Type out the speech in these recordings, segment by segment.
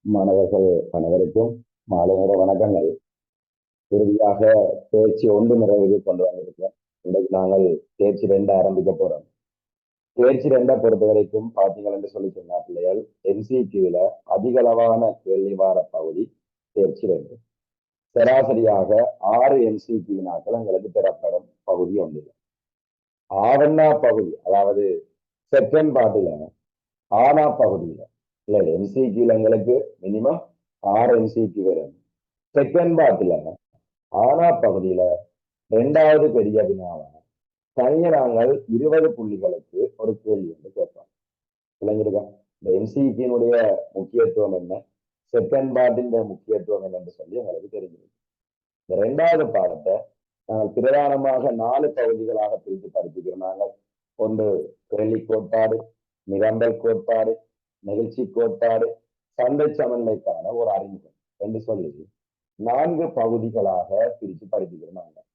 மாணவர்கள் அனைவருக்கும் மாலை நேர வணக்கங்கள். இறுதியாக தேர்ச்சி 1 நிறைவுக்கு கொண்டு வந்திருக்கிறோம். இன்றைக்கு நாங்கள் தேர்ச்சி 2 ஆரம்பிக்க போறோம். தேர்ச்சி 2 பொறுத்த வரைக்கும் பார்த்தீங்கன்னு சொல்லி சொன்னா பிள்ளைகள் MCQல அதிகளவான கேள்வி வார பகுதி தேர்ச்சி 2. சராசரியாக 6 MCQ வினாக்கள் எங்களுக்கு பெறப்படும் பகுதி ஒன்று. ஆவண்ணா பகுதி, அதாவது செகண்ட் பார்ட்டில ஆனா பகுதியில இல்ல MCQல எங்களுக்கு மினிமம் 6 MCQ வரும். செகண்ட் பார்ட்டில ஆனா பகுதியில 2வது பெரிய வினாவா தனிய நாங்கள் 20 புள்ளிகளுக்கு ஒரு கேள்வி வந்து கேட்போம். விளங்கிருக்கா? இந்த MCQ முக்கியத்துவம் என்ன, செகண்ட் பார்ட்டின் முக்கியத்துவம் என்னன்னு சொல்லி எங்களுக்கு தெரிஞ்சிருக்கு. இந்த 2வது பாடத்தை நாங்கள் பிரதானமாக 4 பகுதிகளாக பிரித்து படித்துக்கிறோம். நாங்கள் ஒன்று கேள்வி கோட்பாடு, நிரம்பல் கோட்பாடு, நிகழ்ச்சி கோட்பாடு, சந்தை சமநிலைக்கான ஒரு அறிமுகம் என்று சொல்லி 4 பகுதிகளாக பிரித்து படித்துக்கிறோம். நாங்கள்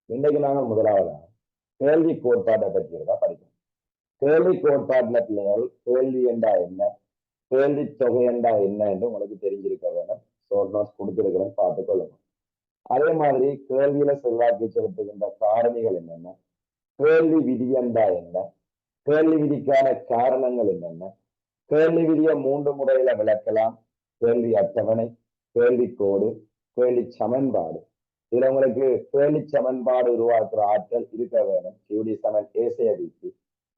இன்றைக்கு நாங்கள் முதலாவதா கேள்வி கோட்பாட்டை பற்றியதா படிக்கணும். கேள்வி கோட்பாட்டுல பிள்ளைகள் கேள்வி என்றா என்ன, கேள்வி தொகை என்றா என்ன என்று உங்களுக்கு தெரிஞ்சிருக்க வேணும். ஷார்ட் நோட்ஸ் கொடுத்திருக்கிறேன், பார்த்துக் கொள்ளணும். அதே மாதிரி கேள்வியில செல்வாக்கு செலுத்துகின்ற காரணிகள் என்னென்ன, கேள்வி விதி என்றா என்ன, கேள்வி விதிக்கான காரணங்கள் என்னென்ன, கேள்வி விதியை 3 முறையில விளக்கலாம். கேள்வி அட்டவணை, கேள்வி கோடு, கேள்வி சமன்பாடு. இதுல உங்களுக்கு கேள்வி சமன்பாடு உருவாக்குற ஆற்றல் இருக்க வேணும். QD சமன் ஏசையடிக்கு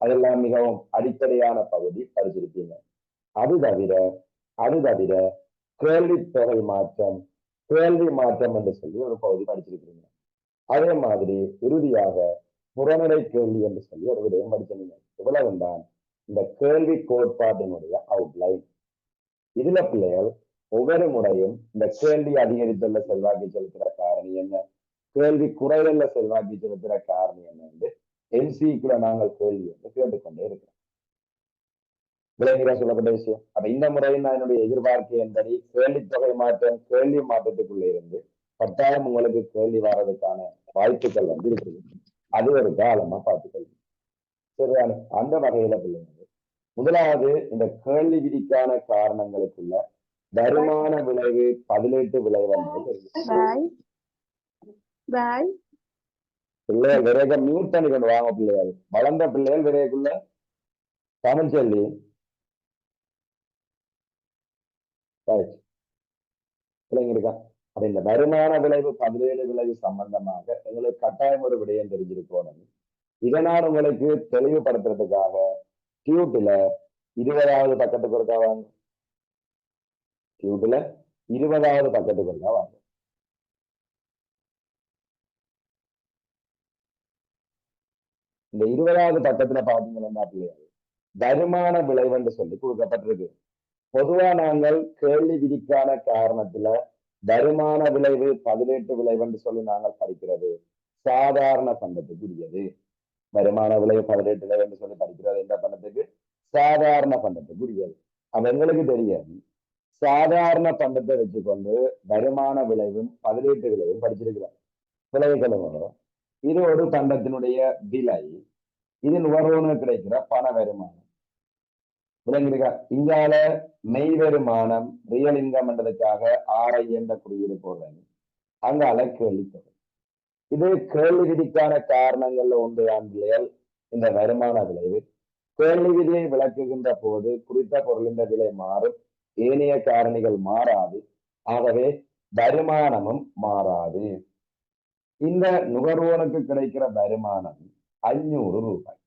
அதெல்லாம் மிகவும் அடிப்படையான பகுதி படிச்சிருப்பீங்க. அது தவிர கேள்வி தொகை மாற்றம், கேள்வி மாற்றம் என்று சொல்லி ஒரு பகுதி படிச்சிருக்கீங்க. அதே மாதிரி இறுதியாக புறநிலை கேள்வி என்று சொல்லி ஒரு விடயம் படிச்சிருந்தீங்க. இவ்வளவுதான் இந்த கேள்வி கோட்பாட்டினுடைய அவுட்லைன். இதுல பிள்ளைகள் ஒவ்வொரு முறையும் இந்த கேள்வி அதிகரித்துள்ள செல்வாக்கு செலுத்துற காரணி என்ன, கேள்வி குறைவுள்ள செல்வாக்கு செலுத்துற காரணி என்ன என்று MCQல நாங்கள் கேள்வி வந்து கேட்டுக்கொண்டே இருக்கிறோம். விளைநிலை சொல்லப்பட்ட விஷயம். அப்ப இந்த முறையில் நான் என்னுடைய எதிர்பார்ப்பு என்பதை கேள்வி தொகை மாற்றம், கேள்வி மாற்றத்துக்குள்ளே இருந்து கட்டாயம் உங்களுக்கு கேள்வி வர்றதுக்கான வாய்ப்புகள் வந்து இருக்குது. அது ஒரு காலமா பார்த்துக்கொள்ளும். சரியான அந்த வகையில பிள்ளைங்க முதலாவது இந்த கேள்வி விதிக்கான காரணங்களுக்குள்ள வருமான விளைவு, பதிலீட்டு விளைவு பிள்ளைகள் விரைக மியூட் பண்ணி கொண்டு வாங்க. பிள்ளைகள் வளர்ந்த பிள்ளைகள் விரைக்குள்ள தமிழ் சொல்லி பிள்ளைங்க. அப்ப இந்த வருமான விளைவு, பதிலீடு விளைவு சம்பந்தமாக எங்களுக்கு கட்டாயம் ஒரு விடயம் தெரிஞ்சிருக்கணும். இதனால் உங்களுக்கு தெளிவுபடுத்துறதுக்காக டியூட்ல 20வது பக்கத்துக்கு இருக்கா வாங்க. டியூட்ல 20வது பக்கத்துக்கு இருக்கா வாங்க. இந்த 20வது பக்கத்துல பாத்தீங்கன்னா பிள்ளைகள் வருமான விளைவுன்னு சொல்லி கொடுக்கப்பட்டிருக்கு. பொதுவா நாங்கள் கேள்வி விதிக்கான காரணத்துல வருமான விளைவு, பதிலீட்டு விளைவுன்னு சொல்லி நாங்கள் படிக்கிறது சாதாரண பண்டத்துக்குரியது. வருமான விளைவு, பதிலீட்டு விளைவுன்னு சொல்லி படிக்கிறது எந்த பண்டத்துக்கு? சாதாரண பண்டத்துக்குரியது. அது எங்களுக்கு தெரியாது. சாதாரண பண்டத்தை வச்சுக்கொண்டு வருமான விளைவும் பதிலீட்டு விளைவும் படிச்சிருக்கிறோம். விளைவுகளும் இது ஒரு பண்டத்தினுடைய விலை, இது நுகர்வோனுக்கு கிடைக்கிற பண வருமானம். விளங்கிருக்கா? இங்கால மெய் வருமானம், ரியல் இன்கம் என்றதுக்காக RI என்ற குறியீடு போடுறாங்க. அங்கால கேள்வி தொகை. இது கேள்வி விதிக்கான காரணங்கள்ல ஒன்றுதான் பிள்ளைகள் இந்த வருமான விளைவு. கேள்வி விதியை விளக்குகின்ற போது குறித்த பொருளின் விலை மாறும், ஏனைய காரணிகள் மாறாது. ஆகவே வருமானமும் மாறாது. இந்த நுகர்வோனுக்கு கிடைக்கிற வருமானம் 500 ரூபாய்.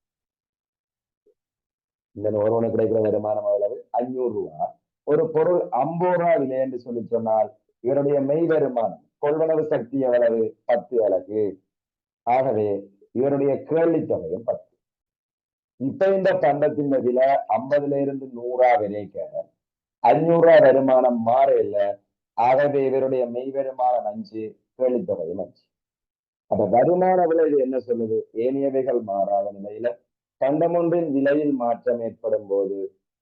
இந்த நுகர்வோனுக்கு கிடைக்கிற வருமானம் எவ்வளவு? 500 ரூபாய். ஒரு பொருள் 50 ரூபாய் விலை என்று சொல்லி சொன்னால் இவருடைய மெய் வருமானம், கொள்வனவு சக்தி எவ்வளவு? 10 அலகு. ஆகவே இவருடைய கேள்வி தொகையும் 10. இப்ப இந்த பண்டத்தின் விலை 50ல இருந்து 100 வரைக்க 500 ரூபாய் வருமானம் மாற இல்லை. ஆகவே இவருடைய மெய் வருமானம் 5, கேள்வி தொகையும் 5. அப்ப வருமான விளைவு என்ன சொல்லுது? ஏனையவைகள் மாறாத நிலையில பண்டம் ஒன்றின் விலையில் மாற்றம் ஏற்படும் போது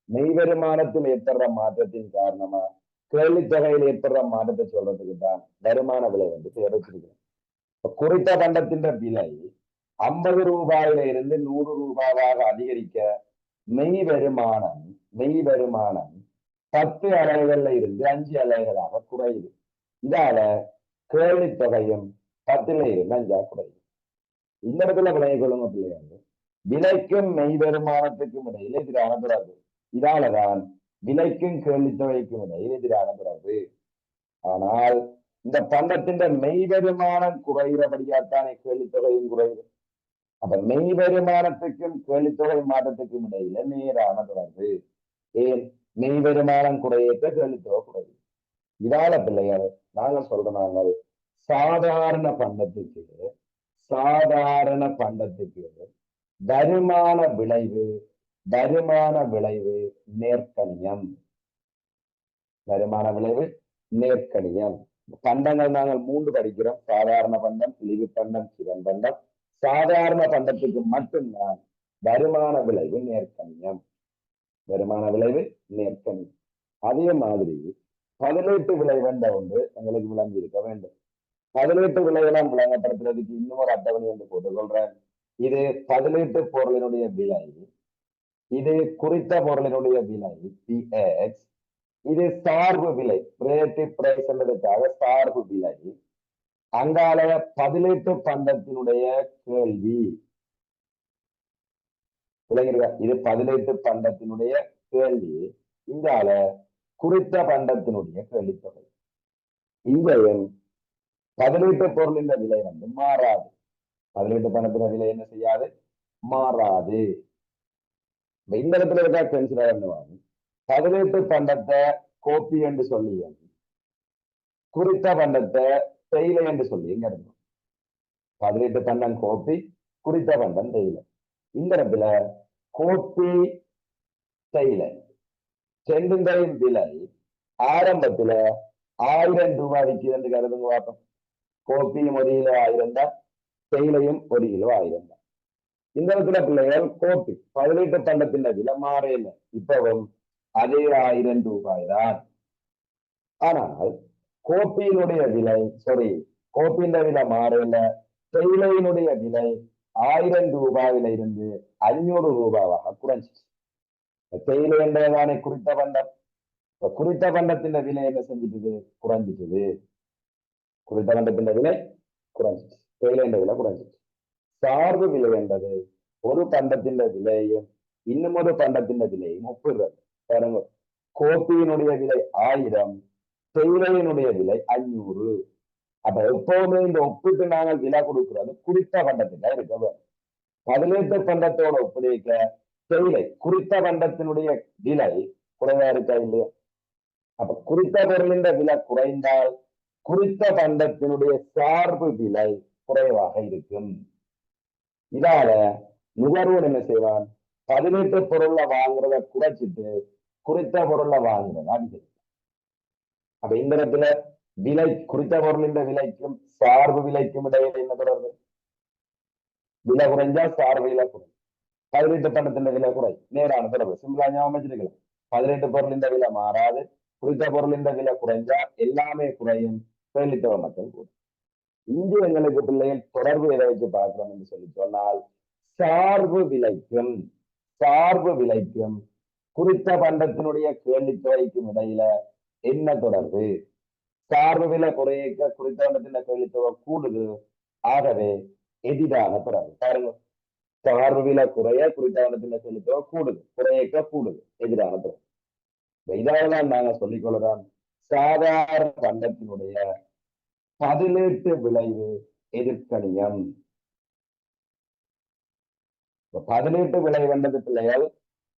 மெய் வருமானத்தில் ஏற்படுற மாற்றத்தின் காரணமா கேள்வி தொகையில் ஏற்படுற மாற்றத்தை சொல்றதுக்கு தான் வருமான விலை வந்து பேரச்சிருக்கிறோம். குறித்த பண்டத்தின் விலை 50 ரூபாயில இருந்து 100 ரூபாவாக அதிகரிக்க மெய் வருமானம் 10 அலைகள்ல இருந்து 5 அலைகளாக குறையுது. இதால கேள்வி தொகையும் 10ல இருந்து 5 குறையுது. இந்த இடத்துல விளங்கிக் கொள்ளுங்க பிள்ளைங்க, விலைக்கும் மெய் வருமானத்துக்கும் இடையில் எதிரான தொடர்பு. இதாலதான் விலைக்கும் கேள்வி தொகைக்கும் இடையில் எதிரான தொடர்பு. ஆனால் இந்த பண்டத்தின் மெய் வருமானம் குறைகிறபடியாத்தானே கேள்வி தொகையும் குறையுது. அப்ப மெய் வருமானத்துக்கும் கேள்வி தொகை மாற்றத்துக்கும் இடையில நேரான தொடர்பு. ஏன் மெய் வருமானம் குறையேற்ற கேள்வி தொகை குறையுது. இதால பிள்ளைகள் நாங்கள் சொல்றாங்க, சாதாரண பண்டத்துக்கு வருமான விளைவு நேர்கணியம். வருமான விளைவு நேர்கணியம். பண்டங்கள் நாங்கள் 3 படிக்கிறோம். சாதாரண பண்டம், இழிவு பண்டம், சிவன் பண்டம். சாதாரண பண்டத்துக்கு மட்டும்தான் வருமான விளைவு நேர்கணியம். வருமான விளைவு நேர்கணியம். அதே மாதிரி பதிலீட்டு விளைவென்ற ஒன்று எங்களுக்கு விளங்கி இருக்க வேண்டும். பதிலீட்டு விலையெல்லாம் விளங்கப்படுத்துறதுக்கு இன்னும் ஒரு அட்டவணை என்று போட்டுக்கொள்றேன். இது பதிலீட்டு பொருளினுடைய விலை, இது குறித்த பொருளினுடைய விலை PX, இது சார்பு விலை ரிலேட்டிவ் பிரைஸ் என்பதற்காக சார்பு விலை. அங்கால பதிலீட்டு பண்டத்தினுடைய கேள்வி விளங்கிருக்கா? இது பதிலீட்டு பண்டத்தினுடைய கேள்வி. இங்கால குறித்த பண்டத்தினுடைய கேள்வித்தொகை. இங்கேயும் பதிலீட்டு பொருளின் விலை மாறாது. பதிலீட்டு பணத்தின விலை என்ன செய்யாது? மாறாது. இந்த இடத்துல இருக்கா கன்சிடர் பண்ணுவாங்க. பதிலீட்டு பண்டத்தை கோப்பி என்று சொல்லி, குறித்த பண்டத்தை தேயிலை என்று சொல்லி இங்க இருக்கும். பதிலீட்டு பண்டம் கோப்பி, குறித்த பண்டம் தேயிலை. இந்த இடத்துல கோப்பி தேயிலை செண்டுந்தையின் விலை ஆரம்பத்துல 1000 ரூபாய் விற்கிறது கருதுங்க பார்ப்போம். கோப்பியும் 1 கிலோ 1000 தான், தேயிலையும் 1 கிலோ 1000 தான். இந்த இடத்துல பிள்ளைகள் கோப்பி பதிலீட்டு பண்டத்தின் விலை மாறையில இப்பவும் அதே 1000 ரூபாய் தான். ஆனால் கோப்பியினுடைய விலை கோப்பியின் விலை மாறையில, தேயிலையினுடைய விலை 1000 ரூபாயில இருந்து 500 ரூபாவாக குறைஞ்சிச்சு. தேயிலை என்றதானே குறித்த பண்டம். குறித்த பண்டத்தின் விலை என்ன செஞ்சிட்டு குறைஞ்சிட்டு, குறித்த பண்டத்தின் விலை குறைஞ்சிச்சு, தேயிலை என்ற விலை குறைஞ்சிச்சு. சார்பு விலை என்பது ஒரு பண்டத்தின் விலையும் இன்னும் ஒரு பண்டத்தின் விலையும் ஒப்பிடுறது. பாருங்க, கோப்பியினுடைய விலை 1000, தேயிலையினுடைய விலை 500. அப்ப எப்பவுமே இந்த ஒப்பிட்டு நாங்கள் விலை கொடுக்கிறது குறித்த பண்டத்தில இருக்க வேண்டும். பதிலீட்டு பண்டத்தோட ஒப்படைக்க தேயிலை குறித்த பண்டத்தினுடைய விலை குறைவா இருக்கா இல்லையா? அப்ப குறித்த பொருளின் விலை குறைந்தால் குறித்த பண்டத்தினுடைய சார்பு விலை குறைவாக இருக்கும். இதால நுகர்வோர் என்ன செய்வான்? பதிலீட்டு பொருள்ல வாங்குறத குறைச்சிட்டு குறித்த பொருள்ல வாங்குறத அதிகரிக்கும். அப்ப இந்த இடத்துல விலை, குறித்த பொருளின் விலைக்கும் சார்பு விலைக்கும் இடையில என்ன தொடர்பு? விலை குறைஞ்சா சார்பு விலை குறை, பதிலீட்டு பண்டத்தின் விலை குறை, நேரான தொடர்பு. சிம்பிளா ஞாபகம் வச்சிருக்கலாம். பதிலீட்டு பொருளின் விலை மாறாது, குறித்த பொருளின் விலை குறைஞ்சா எல்லாமே குறையும், கேள்வித்தொகை மக்கள் கூட. இங்கு எங்களுக்கு பிள்ளைகள் தொடர்பு எதை வச்சு பார்க்கிறோம் என்று சொல்லி சொன்னால், சார்பு விலைக்கும் குறித்த பண்டத்தினுடைய கேள்வித்தொகைக்கும் இடையில என்ன தொடர்பு? சார்பு விலை குறைக்க குறித்த பண்டத்தின் கேள்வித்தொகை கூடுது, ஆகவே எதிரான தொடர்பு. பாருங்க, சார்பு விலை குறைய குறித்த பண்டத்தின் கேள்வித்தொகை கூடுது, குறைக்க கூடுது, எதிரான தொடர்பு. இதால்தான் நாங்க சொல்லிக் கொள்ளலாம், சாதாரண பண்டத்தினுடைய பதிலீட்டு விளைவு எதிர்கணியம். பதிலீட்டு விளைவு என்பது பிள்ளைகள்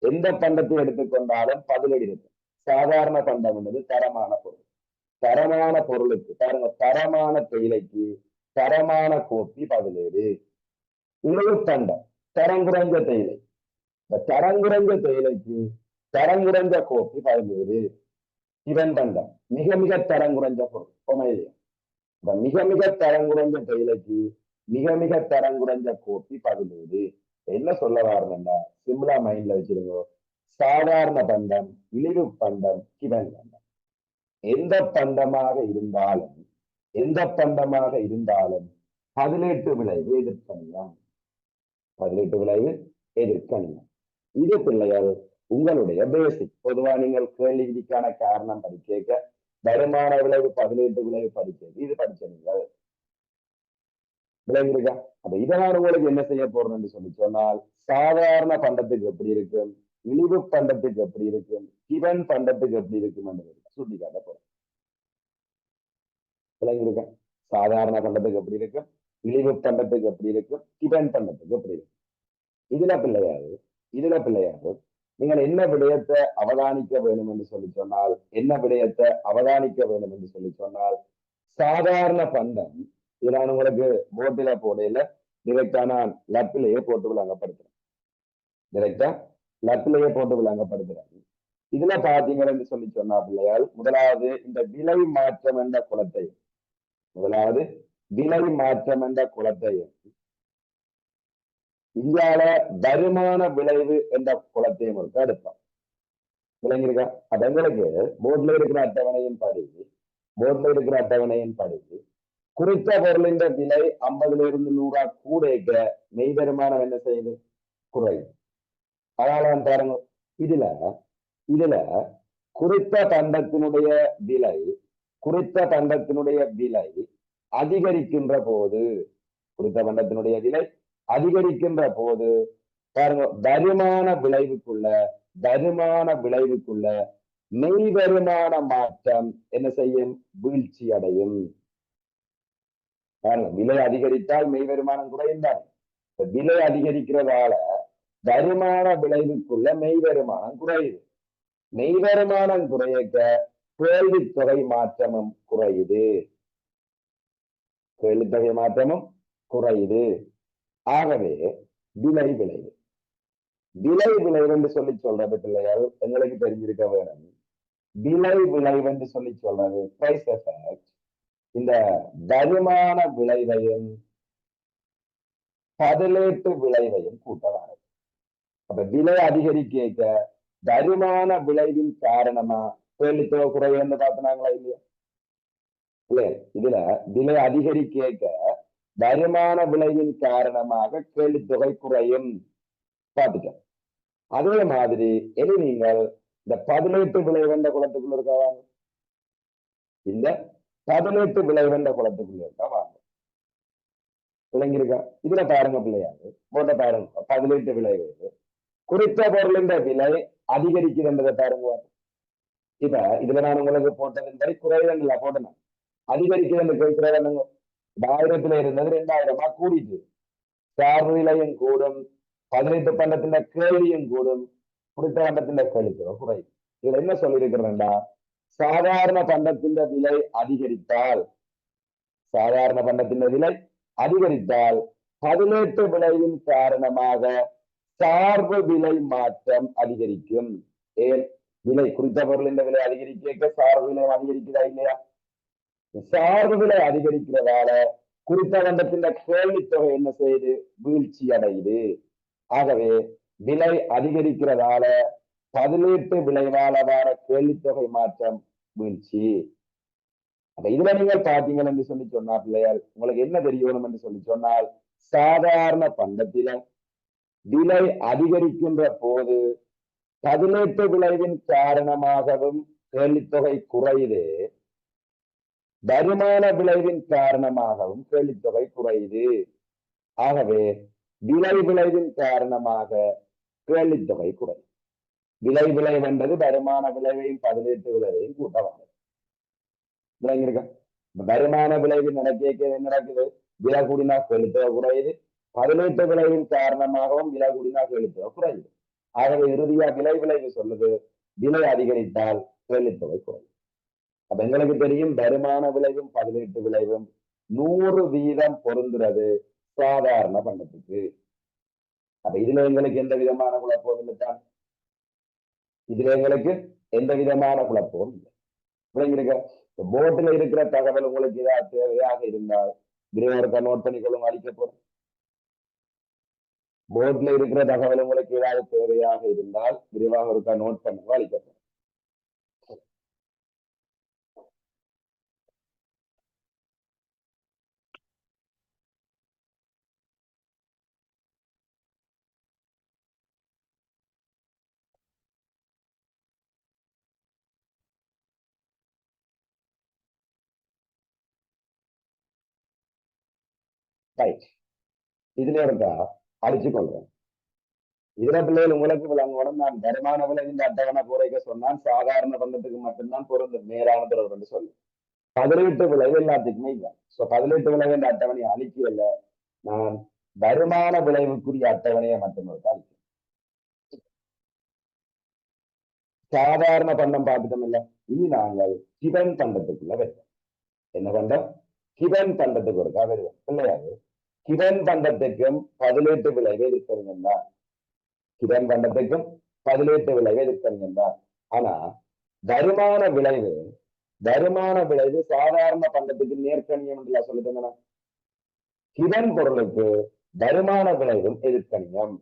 எந்த பண்டத்தை எடுத்துக்கொண்டாலும் பதிலீடு இருக்கு. சாதாரண பண்டம் என்பது தரமான பொருள். தரமான பொருளுக்கு பாருங்க, தரமான தேயிலைக்கு தரமான கோப்பி பதிலீடு. இழிவு பண்டம் தரங்குறைஞ்ச தேயிலை, தரங்குறைஞ்ச தேயிலைக்கு தரங்குறைஞ்ச கோப்பி பதிலீடு. இவன் பண்டம் மிக மிக தரங்குறைஞ்ச பொருள், பொமையிலையும் மிக மிக தரங்குறைஞ்ச தேயிலைக்கு மிக மிக தரங்குறைஞ்ச கோப்பி பதிலீடு. என்ன சொல்ல வாருன்னா, சிம்பிளா மைண்ட்ல வச்சிருங்க. சாதாரண பண்டம், இழிவு பண்டம், கிவன் பண்டம், எந்த பண்டமாக இருந்தாலும் பதிலீட்டு விளைவு எதிர்கணியம். பதிலீட்டு விளைவு எதிர்கணியம். இது பிள்ளைகள் உங்களுடைய பேசிக் பொதுவா நீங்கள் கேள்விக்கான காரணம் படிக்க வருமான விளைவு பதிலீட்டு விளைவு படிக்க இது படிச்ச நீங்கள் விளைவு இருக்கா. அப்ப இதனால் உங்களுக்கு என்ன செய்ய போறோம்னு சொல்லி சொன்னால் சாதாரண பண்டத்துக்கு எப்படி இருக்கும், இழிவு பண்டத்துக்கு எப்படி இருக்கும், கிவன் பண்டத்துக்கு எப்படி இருக்கும் சுட்டி காட்ட போறோம். விளைவு இருக்கா. சாதாரண பண்டத்துக்கு எப்படி இருக்கும், இழிவு பண்டத்துக்கு எப்படி இருக்கும், கிவன் பண்டத்துக்கு எப்படி இருக்கும். இதுல பிள்ளையாது நீங்கள் என்ன விடயத்தை அவதானிக்க வேண்டும் என்று சொல்லி சொன்னால் என்ன விடயத்தை அவதானிக்க வேண்டும் என்று சொல்லி சொன்னால் சாதாரண பண்டம் இது நான் உங்களுக்கு போட்டில போடையில டிரெக்டா நான் லப்பிலேயே போட்டு விளங்கப்படுத்துறேன். டிரெக்டா லப்பிலேயே போட்டு விளங்கப்படுத்துறேன். இதுல பாத்தீங்கன்னு சொல்லி சொன்னா பிள்ளையால் முதலாவது இந்த விலை மாற்றம் என்ற குலத்தை முதலாவது விலை மாற்றம் என்ற குலத்தையும் இந்தியால வருமான விளைவு என்ற குலத்தையும் ஒரு எடுப்போம். விளங்கிருக்கா. அப்ப எங்களுக்கு போர்ட்ல இருக்கிற அட்டவணையின் படி குறித்த பொருளின் விலை 50 100 கூட மெய் வருமானம் என்ன செய்யுது, குறையுது. அதனால பாருங்க இதுல குறித்த பண்டத்தினுடைய விலை அதிகரிக்கின்ற போது பாருங்க வருமான விளைவுக்குள்ள மெய் வருமான மாற்றம் என்ன செய்யும், வீழ்ச்சி அடையும். விலை அதிகரித்தால் மெய் வருமானம் குறையும் தான். விலை அதிகரிக்கிறதால வருமான விளைவுக்குள்ள மெய் வருமானம் குறையுது. மெய் வருமானம் குறையக்க கேள்வித்தொகை மாற்றமும் குறையுது. ஆகவே விலை விளைவு என்று சொல்லி சொல்றது பிள்ளைகள் எங்களுக்கு தெரிஞ்சிருக்க வேணும். விலை விளைவு என்று சொல்லி சொல்றது பிரைஸ் எஃபெக்ட் இந்த வருமான விளைவையும் பதிலீட்டு விளைவையும் கூட்டலாம். அப்ப விலை அதிகரிக்க வருமான விளைவின் காரணமா கேள்வித்தொகை குறைவு பார்த்தினாங்களா இல்லையா. இதுல விலை அதிகரிக்க வருமான விளைவின் காரணமாக கேள்வித்தொகை குறையும் பார்த்துக்க. அதே மாதிரி இனி நீங்கள் இந்த பதிலீட்டு விளைவென்ற குளத்துக்குள்ள இருக்கா வாங்க, இந்த பதிலீட்டு விளைவென்ற குளத்துக்குள்ள இருக்கா வாங்க. விளங்கிருக்கா. இதுல பாருங்க பிள்ளையாது போட்ட பாருங்க பதிலீட்டு விளைவு குறித்த பொருளின் விலை அதிகரிக்குதுன்றதை பாருங்க. இப்ப இதுல நான் உங்களுக்கு போட்டது குறைவுல போட்டேன், அதிகரிக்குது கேட்கிறத 1000 இருந்தது 2000 கூடிட்டு சார்பு விலையும் கூடும், பதினெட்டு பண்டத்தின் கேள்வியும் கூடும், குறித்த பண்டத்தின் கேள்வி குறையும். இதுல என்ன சொல்லியிருக்கிறேன்டா, சாதாரண பண்டத்தின் விலை அதிகரித்தால் பதினெட்டு விளைவின் காரணமாக சார்பு விலை மாற்றம் அதிகரிக்கும். ஏன் விலை குறித்த பொருளின் விலை அதிகரிக்க சார்பு விலை அதிகரிக்கிறதா இல்லையா. சார்பு விலை அதிகரிக்கிறதால குறித்த பண்டத்தின் கேள்வித்தொகை என்ன செய்யுது, வீழ்ச்சி அடையுது. ஆகவே விலை அதிகரிக்கிறதால பதிலீட்டு விளைவால வர கேள்வித்தொகை மாற்றம் வீழ்ச்சி. அப்ப இதுல நீங்கள் பாத்தீங்கன்னு என்று சொல்லி சொன்னா பிள்ளையார் உங்களுக்கு என்ன தெரியணும் என்று சொல்லி சொன்னால் சாதாரண பண்டத்தில விலை அதிகரிக்கின்ற போது பதிலீட்டு விளைவின் காரணமாகவும் கேள்வித்தொகை குறையுது, வருமான விளைவின் காரணமாகவும் கேள்வித்தொகை குறையுது. ஆகவே விலை விளைவின் காரணமாக கேள்வித்தொகை குறையும். விலை விளைவு என்பது வருமான விளைவையும் பதிலீட்டு விளைவையும் கூட்டவானது. விளங்கிருக்க. வருமான விளைவு நடக்குது, விலை கூடினா கேள்வித்தொகை குறையுது, பதிலீட்டு விளைவின் காரணமாகவும் விலை கூடினா கேள்வித்தொகை குறையுது. ஆகவே இறுதியா விலை விளைவு சொல்லுது விலை அதிகரித்தால் கேள்வித்தொகை குறையும். அப்ப எங்களுக்கு தெரியும் வருமான விளைவும் பதிலீட்டு விளைவும் 100% பொருந்துறது சாதாரண பண்டத்துக்கு. அப்ப இதுல எங்களுக்கு எந்த விதமான குழப்பம் இல்லைத்தான், இல்லை. போர்டுல இருக்கிற தகவல் உங்களுக்கு ஏதாவது தேவையாக இருந்தால் விரைவாக நோட் பண்ணிக்கொள்ளும் அளிக்க போறோம். போர்ட்ல இருக்கிற தகவல் உங்களுக்கு ஏதாவது தேவையாக இருந்தால் விரைவாக இருக்கா நோட் பண்ணுங்க அளிக்க போறோம். ரைட். இதுல இருக்கா அடிச்சு கொள்றேன். இதுல பிள்ளைகள் உங்களுக்கு விளங்கணும். நான் வருமான விலை இந்த அட்டவணை குறைக்க சொன்னான் சாதாரண பந்தத்துக்கு மட்டும்தான் பொருந்தும், நேரான தொடர்பு என்று சொல்லி. பதிலீட்டு விளைவு எல்லாத்துக்குமே இல்லை. சோ பதிலீட்டு விளைவு இந்த அட்டவணையை அழிக்கல, நான் வருமான விளைவுக்குரிய அட்டவணையை மட்டும் அழிக்கிறேன். சாதாரண பண்டம் பார்த்துட்டோம் இல்ல, இனி நாங்கள் கிவன் பண்டத்துக்குள்ள வருவோம். என்ன பண்டம்? கிவன் பண்டத்துக்கு ஒருக்கா வருவோம். இல்லையாது கிவன் பண்டத்துக்கும் பதிலீட்டு விளைவு இருக்கிறீங்க தான். கிவன் பண்டத்துக்கும் பதிலீட்டு விளைவு இருக்கிறீங்க தான். ஆனா வருமான விளைவு சாதாரண பண்டத்துக்கு நேர்கணியம் என்று சொல்லிட்டு கிவன் பொருளுக்கு வருமான விளைவும் எதிர்கணியம்.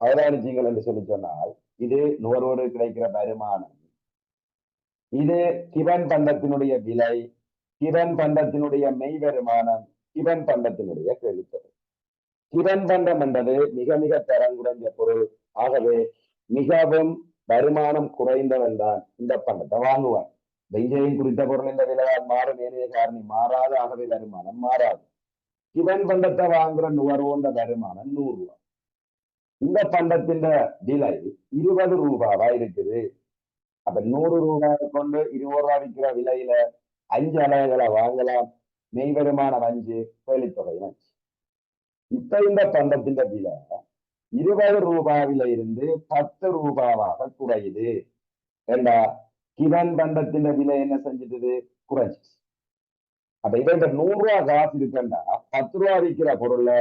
அவதானிச்சீங்கள் என்று சொல்லி சொன்னால் இது நுகர்வோடு கிடைக்கிற வருமானம், இது கிவன் பண்டத்தினுடைய விலை, கிவன் பண்டத்தினுடைய மெய் வருமானம், கிவன் பண்டத்தினுடைய கேள்வித்தொகை. கிவன் பண்டம் என்பது மிக மிக தரம் குறைந்த பொருள். ஆகவே மிகவும் வருமானம் குறைந்தவன் தான் இந்த பண்டத்தை வாங்குவான். வெங்கையும் குறித்த பொருள் இந்த விலையால் மாறும், ஏனைய காரணி மாறாது. ஆகவே வருமானம் மாறாது. கிவன் பண்டத்தை வாங்குற நுகர்வோன்ற வருமானம் 100 ரூபாய். இந்த பண்டத்தின் விலை 20 ரூபாவா இருக்குது. அப்ப 100 ரூபாய் கொண்டு 20 ரூபாய் விற்கிற விலையில 5 அலகுகளை வாங்கலாம். மெய் வருமானம் 5, கேள்வித்தொகை 5. இப்ப இந்த பண்டத்தின் விலை 20 ரூபாயில இருந்து 10 ரூபாவாக குறையுது. ஏண்டா கிவன் பண்டத்தின் விலை என்ன செஞ்சிட்டது? குறைஞ்சிச்சு. அப்ப இதை 100 ரூபாய் காசு இருக்குண்டா 10 ரூபாய் விற்கிற பொருள்ல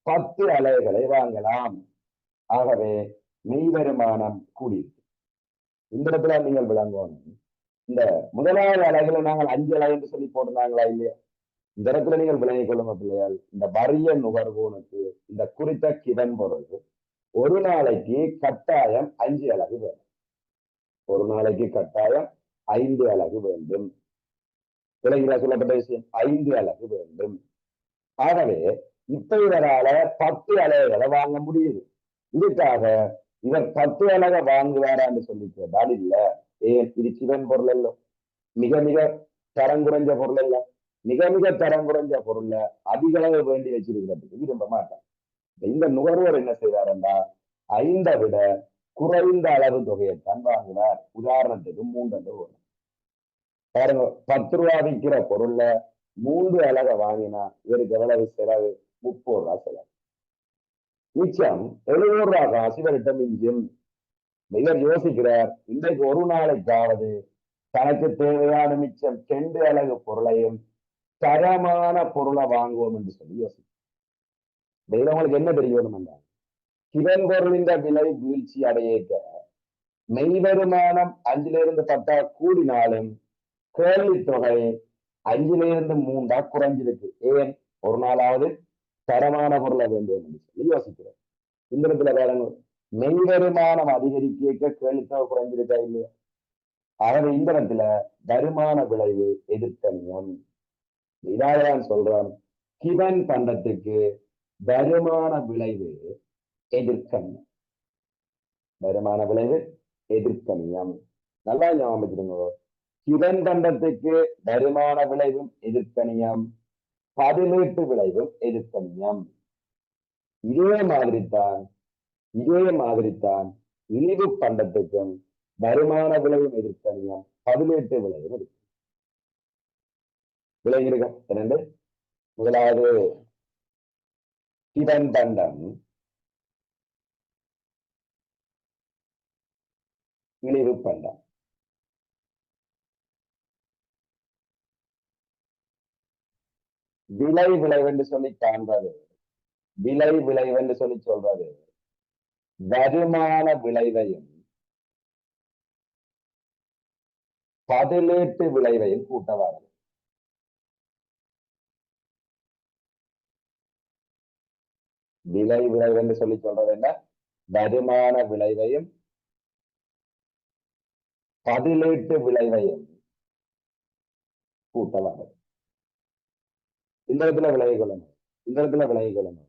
10 அலகுகளை வாங்கலாம். ஆகவே மெய் வருமானம் கூடியிருக்கு. இந்த இடத்துல நீங்கள் விளங்கணும். இந்த முதலாவது அலகுல நாங்கள் 5 அலகு என்று சொல்லி போட்டிருந்தாங்களா இல்லையா? இந்த இடத்துல நீங்கள் விளங்கிக் கொள்ளுங்க பிள்ளையால், இந்த வறிய நுகர்வோனுக்கு இந்த குறித்த கிவன் பொருள் ஒரு நாளைக்கு கட்டாயம் 5 அலகு வேணும். ஒரு நாளைக்கு கட்டாயம் 5 அலகு வேண்டும். விளங்கினா சொல்லப்பட்ட விஷயம் 5 அலகு வேண்டும். ஆகவே இப்ப இவரால 10 அலகுகளை வாங்க முடியுது. இதுக்காக இவர் 10 அலகை வாங்குவாரான்னு சொல்லி கேட்டால் இல்ல. ஏன்? இது கிவன் பொருள் அல்ல, மிக மிக தரம் குறைஞ்ச பொருள் அல்ல. மிக மிக தரம் குறைஞ்ச பொருள்ல அதிக அளவு வேண்டி வச்சிருக்கிறதுக்கு விரும்ப மாட்டார். இந்த நுகர்வோர் என்ன செய்வாருன்னா 5 விட குறைந்த அளவு தொகையைத்தான் வாங்குவார். உதாரணத்துக்கு 3 வரும். பாருங்க, 10 ரூபாய் விற்கிற பொருள்ல 3 அலகை வாங்கினா இவருக்கு எவ்வளவு செலவு? 30 ரூபாய் செலவு. மிச்சம் 70 ரூபாய் காசு இவர்கிட்ட மிஞ்சும். இவர் யோசிக்கிறார், இன்றைக்கு ஒரு நாளைக்காவது தனக்கு தேவையான மிச்சம் 2 அலகு பொருளையும் தரமான பொருளை வாங்குவோம் என்று சொல்லி யோசிக்கிறார். உங்களுக்கு என்ன தெரியணும் என்றால், கிவன் பொருளின் விலை வீழ்ச்சி அடையேற்க மெய் வருமானம் 5 10 கூடினாலும் கேள்வித்தொகை 5 3 குறைஞ்சிருக்கு. ஏன்? ஒரு நாளாவது தரமான பொருளை வேண்டும் என்று சொல்லி யோசிக்கிறேன். இந்த இடத்துல பாருங்க, மெய் வருமானம் அதிகரிக்க கேள்வித்தொகை குறைஞ்சிருக்கா இல்லையா? ஆகவே இந்த இடத்துல வருமான விளைவு எதிர்கணியம். இதான் சொல்றோம், கிவன் பண்டத்துக்கு வருமான விளைவு எதிர்கணியம். வருமான விளைவு எதிர்கணியம். நல்லா ஞாபகம் வச்சுருங்க. கிவன் பண்டத்துக்கு வருமான விளைவும் எதிர்கணியம், பதிலீட்டு விளைவும் எதிர்கணியம். இதே மாதிரித்தான் இழிவு பண்டத்துக்கும் வருமான விளைவும் எதிர்கணியம், பதிலீட்டு விளைவும் இருக்கு. விளைவிருக்க இரண்டு. முதலாவது கிவன் பண்டம், இழிவு பண்டம். விலை விளைவென்று சொல்லி காண்பது, விலை விளைவென்று சொல்லி சொல்றது வருமான விளைவையும் பதிலீட்டு விளைவையும் கூட்டவார்கள். விலை விளைவென்று சொல்லி சொல்றது என்ன? வருமான விளைவையும் பதிலீட்டு விளைவையும் கூட்டவார்கள். இந்த இடத்துல விலகிக் கொள்ளணும்.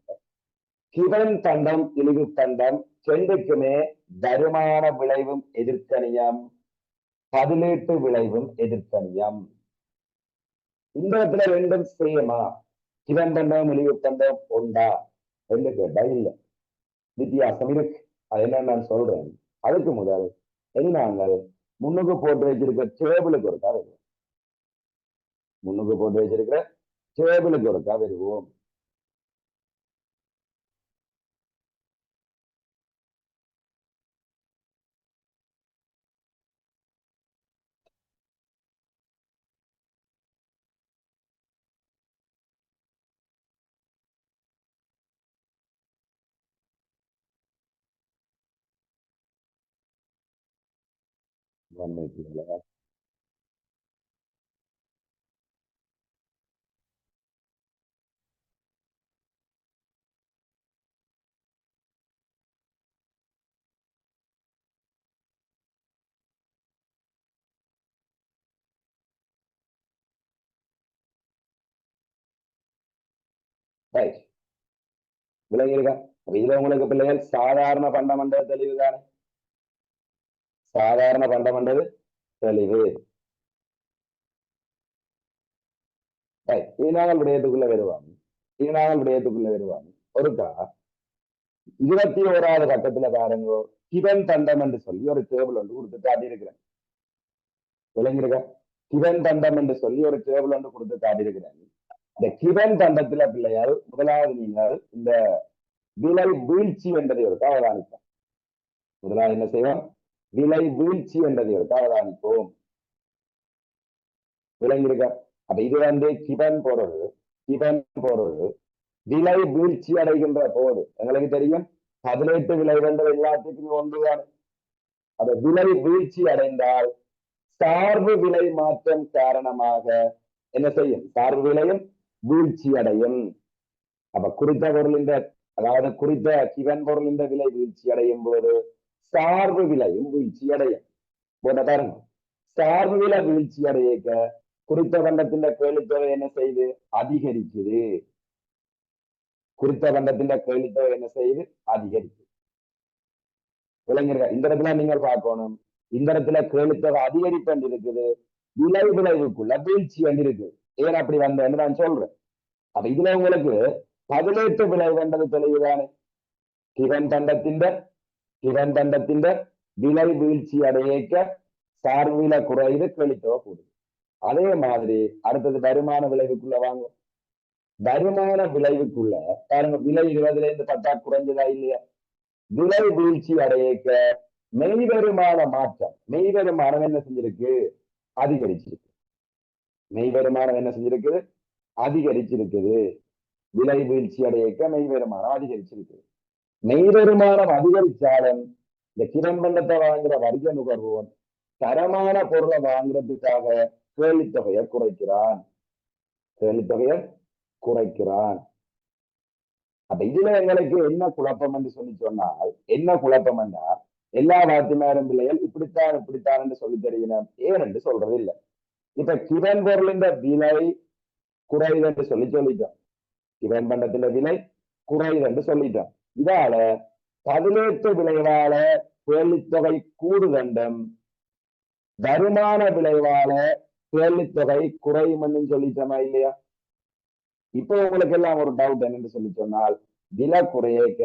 கிவன் பண்டம், இழிவு பண்டம் ரெண்டுக்குமே வருமான விளைவும் எதிர்கணியம், பதிலீட்டு விளைவும் எதிர்கணியம். இந்த இடத்துல ரெண்டும் சேமா? கிவன் பண்டம் மெலிவு பண்டம் உண்டா என்று கேட்டா இல்லை, வித்தியாசம் இருக்கு. அது என்ன நான் சொல்றேன். அதுக்கு முதல் இனி நாங்கள் முன்னுக்கு போட்டு வச்சிருக்க டேபிளுக்கு ஒருக்கா வருவோம். முன்னுக்கு போட்டு வச்சிருக்கிற டேபிளுக்கு ஒருக்கா வருவோம். விளங்கியிருக்கா? இதுல உங்களுக்கு பிள்ளைகள் சாதாரண பண்டமண்டல தெளிவு தானே, சாதாரண பண்டமண்டது தெளிவு. நாங்கள் விடயத்துக்குள்ள வருவாங்க, நாங்கள் விடயத்துக்குள்ள வருவாங்க. ஒருக்கா 21வது கட்டத்துல பாருங்க, கிவன் தண்டம் என்று சொல்லி ஒரு டேபிள் ஒன்று கொடுத்து காட்டியிருக்கிறேன். விளங்கியிருக்கா? கிவன் தண்டம் என்று சொல்லி ஒரு டேபிள் ஒன்று கொடுத்து காட்டியிருக்கிறேன். இந்த கிவன் தண்டத்துல பிள்ளையால் முதலாவது நீங்கள் இந்த விலை வீழ்ச்சி என்றதை ஒரு அவதானிப்போம். முதலாவது என்ன செய்வோம்? விலை வீழ்ச்சி என்றதை ஒரு அவதானிப்போம். விளங்கியிருக்க? அப்ப இது கிவன் பொருள், கிவன் பொருள் விலை வீழ்ச்சி அடைகின்ற போது எங்களுக்கு தெரியும் பதிலீட்டு விலை வென்றது எல்லாத்துக்கும் ஒன்றுதான். அந்த விலை வீழ்ச்சி அடைந்தால் சார்பு விலை மாற்றம் காரணமாக என்ன செய்யும்? சார்பு விலையும் வீழ்ச்சி அடையும். அப்ப குறித்த பொருளின், அதாவது குறித்த கிவன் பொருளின் விலை வீழ்ச்சி அடையும் போது சார்பு விலையும் வீழ்ச்சி அடையும். போட்ட பாருங்க, சார்பு விலை வீழ்ச்சி அடைய குறித்த பண்டத்தின் கேள்வித்தொகை என்ன செய்து? அதிகரிக்குது. குறித்த பண்டத்தின் கேள்வித்தொகை என்ன செய்து? அதிகரிக்குது. விளங்குற இந்த இடத்துல நீங்கள் பார்க்கணும், இந்த இடத்துல கேள்வித்தொகை அதிகரிப்பு இருக்குது, விலை விளைவுக்குள்ள வீழ்ச்சி இருக்கு. ஏன் அப்படி வந்தேன்னு நான் சொல்றேன். அப்ப இதுல உங்களுக்கு பதிலீட்டு விளைவு என்றது தெளிவுதானே. கிவன் தண்டத்தின் விலை வீழ்ச்சி அடையக்க சார்பு விலை குறையுது, கேள்வித்தொகை கூடுது. அதே மாதிரி அடுத்தது வருமான விளைவுக்குள்ள வாங்க. வருமான விளைவுக்குள்ள பாருங்க, விலை 20ல இருந்து 10 குறைஞ்சதா இல்லையா? விலை வீழ்ச்சி அடையக்க மெய் வருமான மாற்றம், மெய் வருமானம் என்ன செஞ்சிருக்கு? அதிகரிச்சிருக்கு. மெய் வருமானம் என்ன செஞ்சிருக்கு? அதிகரிச்சிருக்குது. விலை வீழ்ச்சி அடையக்க மெய் வருமானம் அதிகரிச்சிருக்கு. மெய் வருமானம் அதிகரிச்சாலும் இந்த கிரம்பண்டத்தை வாங்குற வர்க்க நுகர்வோன் தரமான பொருளை வாங்குறதுக்காக கேள்வித்தொகையை குறைக்கிறான். கேள்வித்தொகையை குறைக்கிறான். அப்ப இதுல எங்களுக்கு என்ன குழப்பம் என்று சொல்லி சொன்னால், என்ன குழப்பம் என்றால் எல்லா வாத்திமாரும் பிள்ளைகள் இப்படித்தான் என்று சொல்லி தெரியணும் ஏன் என்று சொல்றது இல்லை. இப்ப கிவன் பொருளின் விலை குறைவு என்று சொல்லிட்டோம். கிவன் பண்டத்தின் விலை குறைவு என்று சொல்லிட்டோம். இதால பதிலீட்டு விளைவால கேள்வித்தொகை கூடுதண்டம், வருமான விளைவால கேள்வித்தொகை குறையும் சொல்லிட்டோமா இல்லையா? இப்போ உங்களுக்கு எல்லாம் ஒரு டவுட் என்னன்னு சொல்லி சொன்னால், விலை குறையக்க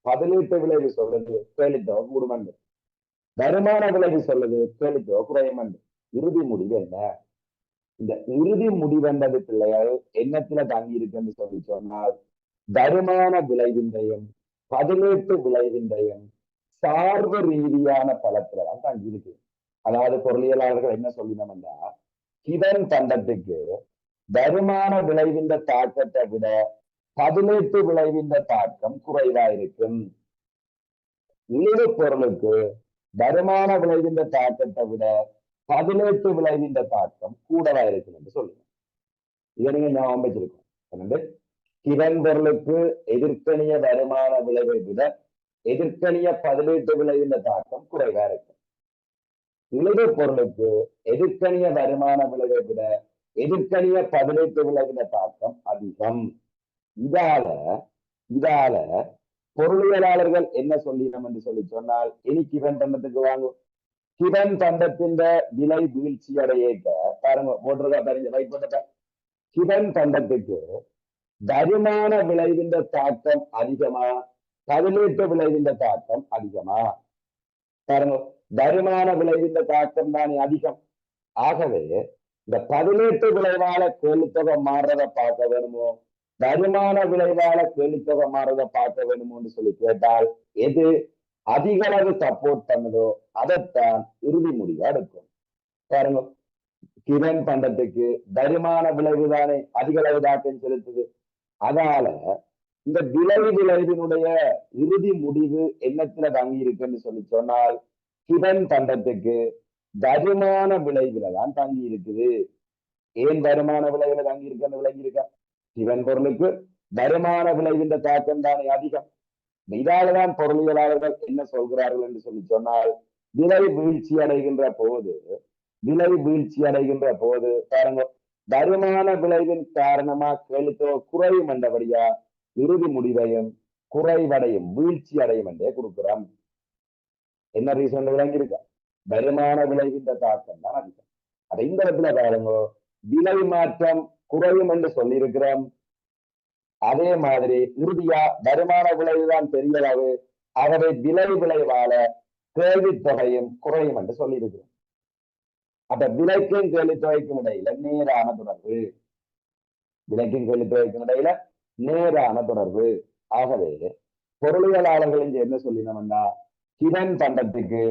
பதிலீட்டு விளைவு சொல்லுது கேள்வித்தொகை கூடுமண்டு, வருமான விளைவு சொல்லுது கேள்வித்தொகை குறையுமண்டு. இறுதி முடிவு என்ன? இந்த இறுதி முடிவென்றது பிள்ளைகள் எண்ணத்துல தங்கி இருக்குன்னு சொல்லி சொன்னால், வருமான விளைவின்றையும் பதிலீட்டு விளைவின்றையும் சார்பு ரீதியான பலத்துலதான் தங்கி இருக்கு. அதாவது பொருளியலாளர்கள் என்ன சொல்லினோம்னா, கிவன் தண்டத்துக்கு வருமான விளைவின் தாக்கத்தை விட பதிலீட்டு விளைவின் தாக்கம் குறைவா இருக்கும். ஈடு பொருளுக்கு வருமான விளைவின் தாக்கத்தை விட பதிலீட்டு விளைவின் தாக்கம் கூடவா இருக்கும் என்று சொல்லுங்க. இதை நீங்க ஞாபகம் வச்சிருக்கோம். கிவன் பொருளுக்கு எதிர்க்கணிய வருமான விளைவை விட எதிர்க்கணிய பதிலீட்டு விளைவின் தாக்கம் குறைவா இருக்கும். ஈடு பொருளுக்கு எதிர்க்கணிய வருமான விளைவை விட எதிர்க்கணிய பதிலீட்டு விளைவின் தாக்கம் அதிகம். இதால பொருளியலாளர்கள் என்ன சொல்லினோம் என்று சொல்லி சொன்னால், இனி கிவன் தண்டத்துக்கு வாங்கும். கிவன் தண்டத்தின் விலை வீழ்ச்சி அடையக்க பாருங்க, போட்டிருக்கா பாருங்க, ரைட் போட்ட கிவன் தண்டத்துக்கு வருமான விளைவின் தாக்கம் அதிகமா, பதிலீட்டு விளைவின் தாக்கம் அதிகமா? பாருங்க, வருமான விளைவின் தாக்கம் தானே அதிகம். ஆகவே இந்த பதிலீட்டு விளைவால கேள்வித்தொகை மாறுறதை பார்க்க வேணுமோ, வருமான விளைவால கேள்வித்தொகை மாறுறதை பார்க்க வேணுமோன்னு சொல்லி கேட்டால் எது அதிக அளவு சப்போர்ட் பண்ணுதோ அதைத்தான் இறுதி முடிவா எடுக்கும். பாருங்க, கிரண் பண்டத்துக்கு வருமான விளைவு தானே அதிக அளவு தாக்கம் செலுத்துது. அதனால இந்த விளைவினுடைய இறுதி முடிவு என்னத்துல தங்கி இருக்குன்னு சொல்லி சொன்னால் கிரண் பண்டத்துக்கு வருமான விளைவுல தான் தங்கி இருக்குது. ஏன் வருமான விளைவுல தங்கி இருக்குன்னு விளங்கி இருக்க? சிவன் பொருளுக்கு வருமான விளைவின் தாக்கம் தானே அதிகம். இதாலதான் பொருளியலாளர்கள் என்ன சொல்கிறார்கள் என்று சொல்லி சொன்னால் விலை வீழ்ச்சி அடைகின்ற போது பாருங்க, வருமான விளைவின் காரணமா கேள்வித்தொகை குறையும் என்றபடியா இறுதி முடிவையும் குறைவடையும், வீழ்ச்சி அடையும் என்றே கொடுக்கிறோம். என்ன ரீசன் விளங்கியிருக்க? வருமான விளைவின் தாக்கம் தான் அதிகம். அதை இந்த இடத்துல பாருங்க, விலை மாற்றம் குறையும் என்று சொல்லியிருக்கிறோம். அதே மாதிரி இறுதியா வருமான விளைவுதான் பெரிய அளவு, ஆகவே விளைவால கேள்வித்தொகையும் குறையும் என்று சொல்லியிருக்கிறோம். அப்ப விலைக்கும் கேள்வித்தொகைக்கும் இடையில நேரான தொடர்பு, விலைக்கும் கேள்வித்தொகைக்கும் இடையில நேரான தொடர்பு. ஆகவே பொருளியலாளர்கள் என்ன சொல்லினோம்னா, கிரண் பண்டத்துக்கு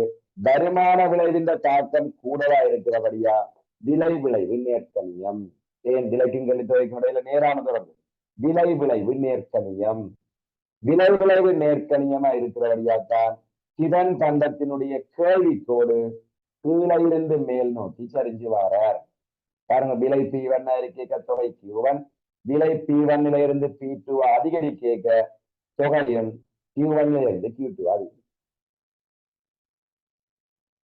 வருமான விளைவின் தாக்கம் கூடவா இருக்கிறபடியா விளைவு நேர்கணியம். ஏன் விலைக்கும் கேள்வித்தொகைக்கும் இடையில நேரான தொடர்பு? விளைவு நேர்கணியம். விளைவு நேர்கணியமா இருக்கிறபடியாத்தான் கிரண் பண்டத்தினுடைய கேள்விக்கோடு கீழே இருந்து மேல் நோக்கி சரிஞ்சு வாரார். பாருங்க, விலை P1 இருக்க தொகை Q1, விலை P1 இருந்து P2 அதிகரிக்க தொகையும் Q1 இருந்து Q2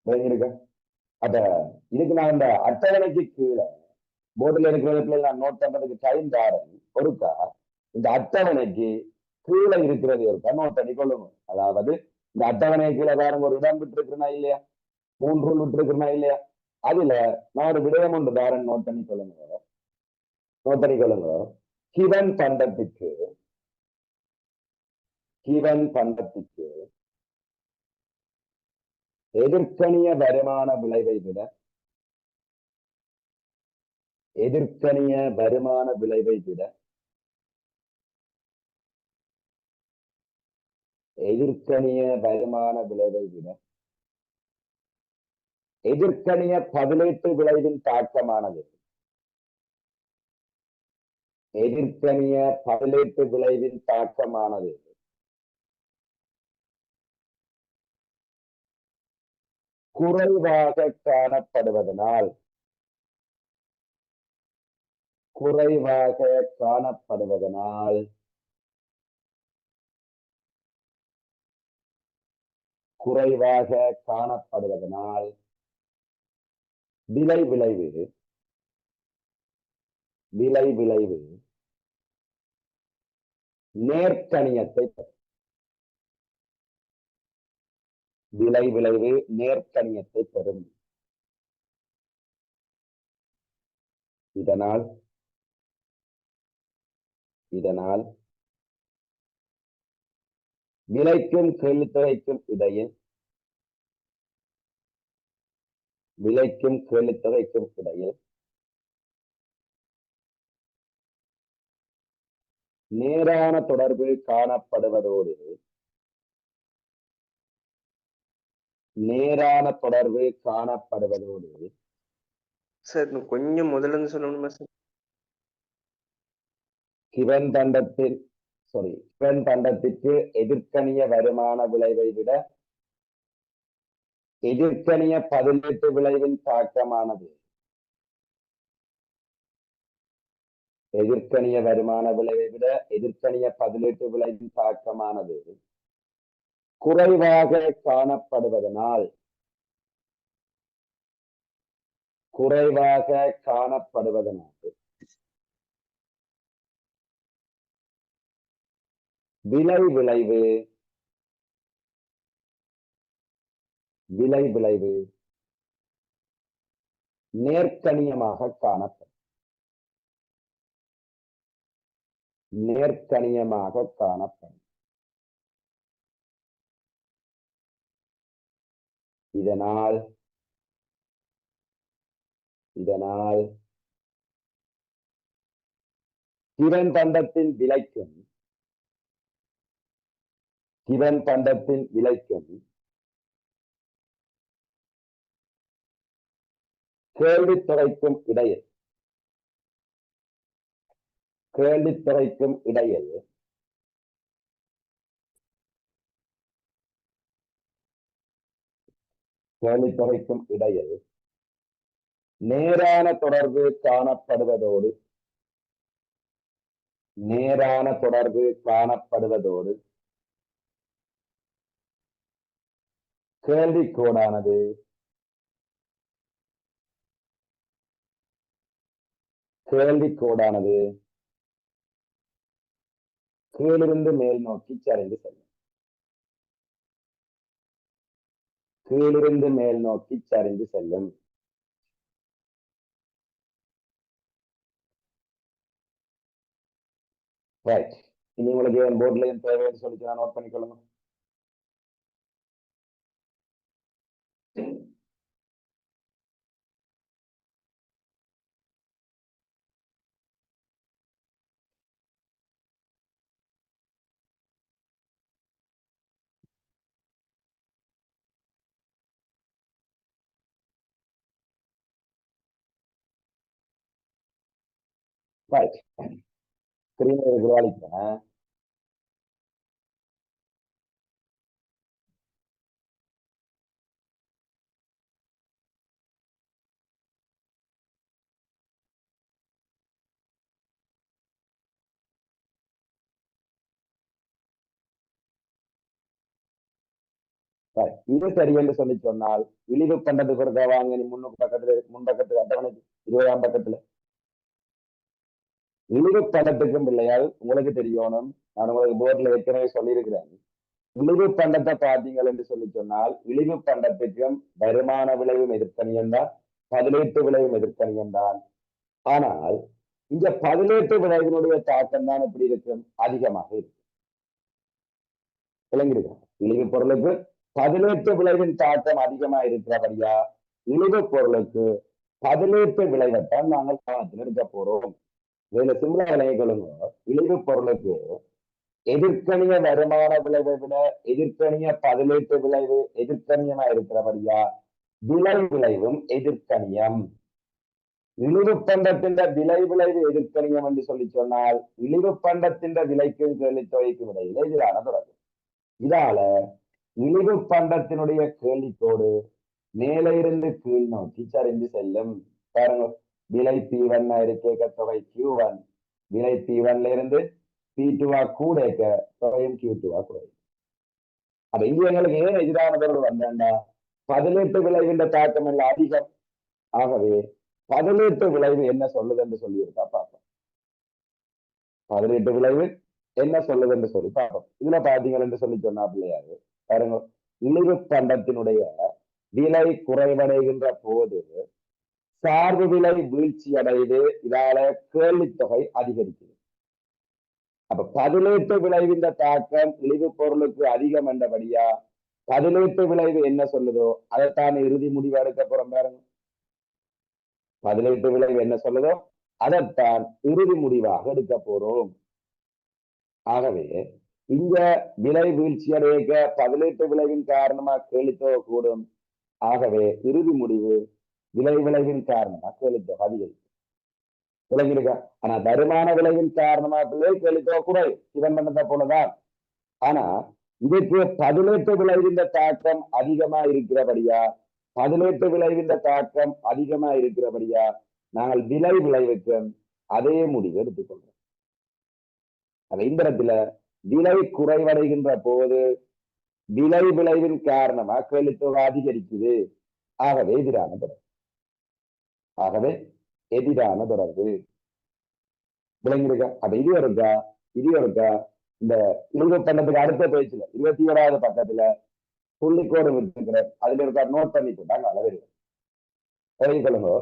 அதிகரிக்க. அப்ப இதுக்கு நான் இந்த அட்டவணைக்கு கீழே போர்டில் இருக்கிறதுல நான் நோட் பண்றதுக்கு டைம் தாரேன். ஒருக்கா இந்த அட்டவணைக்கு கீழே இருக்கிறது ஒருக்கா நோட் பண்ணி கொள்ளுங்க. அதாவது இந்த அட்டவணை கீழே பாருங்க, ஒரு இடம் விட்டு இருக்கிறனா இல்லையா, 3 ரூல் விட்டு இருக்கிறனா இல்லையா, அதுல நான் ஒரு விடயம் ஒன்று தாரன் நோட் பண்ணி கொள்ளுங்க. கிவன் பண்டத்துக்கு எதிர்கணிய வருமான விளைவை விட எதிர்கணிய வருமான விளைவை விட எதிர்கணிய பதிலீட்டு விளைவின் தாக்கமானது குறைவாக காணப்படுவதனால் விளைவு நேர்கணியத்தை பெறும். இதனால் விலைக்கும் கேள்வித்தொகைக்கும் இடையில் நேரான தொடர்பு காணப்படுவதோடு சார் கொஞ்சம் முதல்ல இருந்து சொல்லணுமா சார்? கிவன் பண்டத்திற்கு எதிர்கணிய வருமான விளைவை விட எதிர்கணிய பதிலீட்டு விளைவின் தாக்கமானது குறைவாக காணப்படுவதனால் விளைவு நேர்கணியமாக காணப்படும். நேர்கணியமாக காணப்படும். இதனால் திறன் பண்டத்தின் விலைக்கும் கேள்வித்துறைக்கும் இடையில் நேரான தொடர்பு காணப்படுவதோடு கேள்விக்கோடானது கீழிருந்து மேல் நோக்கி சரிந்து செல்லும். ரைட். இனி உங்களுக்கு என் போர்ட்லயும் தேவைன்னு சொல்லி நான் நோட் பண்ணிக்கொள்ளுங்க. ரைட். ஸ்கிரீன்ல இருக்கிற இது சரி என்று சொல்லி சொன்னால் இழிவு பண்டத்துக்கு ஒரு வாங்க நீ முன்பக்கத்துக்கு அட்டவணைக்கு 20ஆம் பக்கத்துல இழிவு பண்டத்துக்கும் பிள்ளையால் உங்களுக்கு தெரியணும். நான் உங்களுக்கு போர்ட்ல ஏற்கனவே சொல்லியிருக்கிறேன். இழிவு பண்டத்தை பார்த்தீங்கள் என்று சொல்லி சொன்னால் இழிவு பண்டத்துக்கும் வருமான விளைவும் எதிர்க்கணியம் தான், பதிலீட்டு விளைவும் எதிர்க்கணியம் தான். ஆனால் இந்த பதிலீட்டு விளைவினுடைய தாக்கம் தான் எப்படி இருக்கும்? அதிகமாக இருக்கும். விளங்கிருக்கா? இழிவு பொருளுக்கு பதிலீட்டு விளைவின் தாக்கம் அதிகமா இருக்கிறபடியா இழிவு பொருளுக்கு பதிலீட்டு விளைவைத்தான் நாங்கள் கவனத்தில் எடுக்க போறோம். இதுல சிம்பிளா விளைவுகளுங்க, இழிவு பொருளுக்கு எதிர்கணிய வருமான விளைவை விட எதிர்கணிய பதிலீட்டு விளைவு எதிர்கணியமா இருக்கிறபடியா விளைவும் எதிர்கணியம். இழிவு பண்டத்தின் விளைவு எதிர்கணியம் என்று சொல்லி சொன்னால் இழிவு பண்டத்தின் விலைக்கும் கேள்வித்தொகைக்கும் இடையில எதிரான தொடர்பு. இதால இழிவு பண்டத்தினுடைய கேள்வித்தோடு மேலே இருந்து கீழ் நோக்கி சரிந்து செல்லும். பாருங்க, விலை P1 இருக்க தொகை Q1, விலை P1ல இருந்து P2 கூட தொகையும் Q2 குறையும். அப்ப இங்க எங்களுக்கு ஏன் எதிரான தொடர்பு வந்தா பதிலீட்டு விளைவின் தாக்கம் எல்லாம் அதிகம். ஆகவே பதிலீட்டு விளைவு என்ன சொல்லுது என்று சொல்லியிருக்கா பார்ப்போம். பதிலீட்டு விளைவு என்ன சொல்லுது என்று சொல்லி பார்ப்போம். இதுல பாத்தீங்கள் என்று சொல்லி சொன்னா பிள்ளையாரு பாருங்க, இழிவு பண்டத்தினுடைய விலை குறைவடைகின்ற போது சார்பு விலை வீழ்ச்சி அடைந்து இதால கேள்வித்தொகை அதிகரிக்குது. அப்ப பதிலீட்டு விளைவின் தாக்கம் இழிவு பொருளுக்கு அதிகம் என்றபடியா பதிலீட்டு விளைவு என்ன சொல்லுதோ அதைத்தான் இறுதி முடிவு எடுக்க போறோம். பாருங்க, பதிலீட்டு விளைவு என்ன சொல்லுதோ அதைத்தான் இறுதி முடிவாக எடுக்க போறோம். ஆகவே இங்க விலை வீழ்ச்சி அடைக்க பதிலீட்டு விளைவின் காரணமா கேள்வித்தொகை கூடும். ஆகவே இறுதி முடிவு விளைவின் காரணமா கேள்வித்தொகை அதிகரிக்கும். விளங்கிருக்கா? ஆனா வருமான விளைவின் காரணமா பிள்ளை கேள்வித்தொகை குறையும். இதன் பண்ணத போலதான். ஆனா இதுக்கு பதிலீட்டு விளைவின் தாக்கம் அதிகமா இருக்கிறபடியா நாங்கள் விளைவுக்கு அதே முடிவு எடுத்துக்கொள்றோம். அந்த இந்த இடத்துல விலை குறைவடைகின்ற போது விளைவின் காரணமா கேள்வித்தொகை அதிகரிக்குது. ஆகவே எதிரான தொடர்பு. விளங்கிருக்கா? அப்ப இது இருக்கா இந்த இழிவு பண்டத்துக்கு அடுத்த பேச்சுல 21வது பக்கத்துல புள்ளிக்கோடு விட்டுக்கிற அதுல இருக்கா நோட் பண்ணி போட்டாங்க. அளவு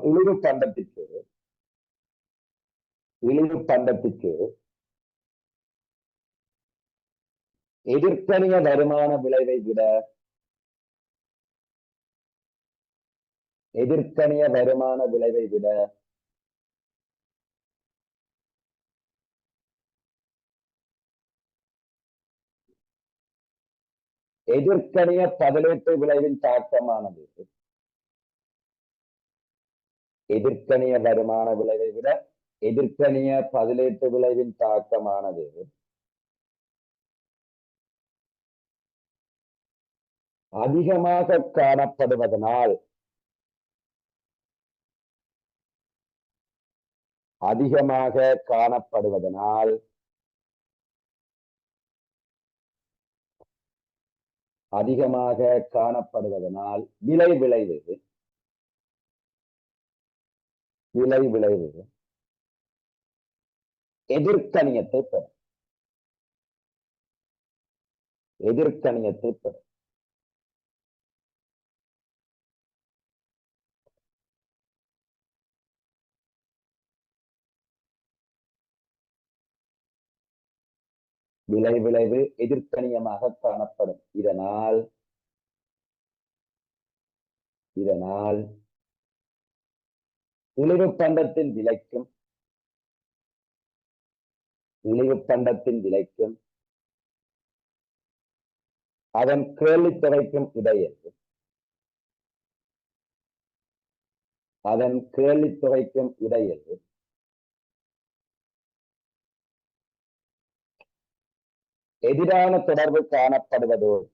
இழிவு பண்டத்துக்கு எதிர்க்கணிய வருமான விளைவை விட எதிர்க்கணிய வருமான விளைவை விட எதிர்க்கணிய பதிலீட்டு விளைவின் தாக்கமானது எதிர்க்கணிய வருமான விளைவை விட எதிர்க்கணிய பதிலீட்டு விளைவின் தாக்கமானது அதிகமாக காணப்படுவதனால் அதிகமாக காணப்படுவதனால் அதிகமாக காணப்படுவதனால் விலை விளைவு எதிர்க்கணியத்தை பெறும் விலை விளைவு எதிர்க்கணியமாக காணப்படும். இதனால் இழிவு பண்டத்தின் விலைக்கும் அதன் கேள்வித்தொகைக்கும் இடையில் எதிரான தொடர்பு காணப்படுவதோடு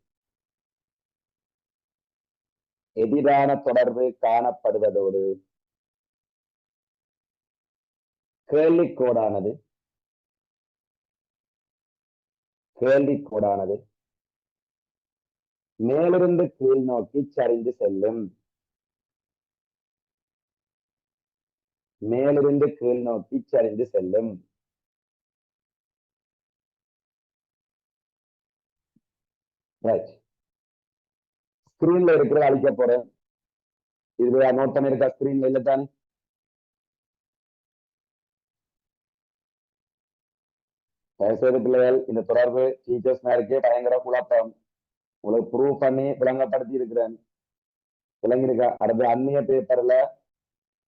கேள்விக்கோடானது மேலிருந்து கீழ் நோக்கி சரிந்து செல்லும். ஸ்கிரீன்ல இருக்கிற அழிக்க போறேன். இது நோட் பண்ணிருக்கா? ஸ்கிரீன்ல இல்ல தானே? தயவுசெய்து பிள்ளைகள், இந்த தொடர்பு டீச்சர்ஸ் மேற்கே பயங்கர குழப்பம். உங்களுக்கு ப்ரூவ் பண்ணி விளங்கப்படுத்தி இருக்கிறேன். விளங்கிருக்கா? அடுத்த அந்நிய பேப்பர்ல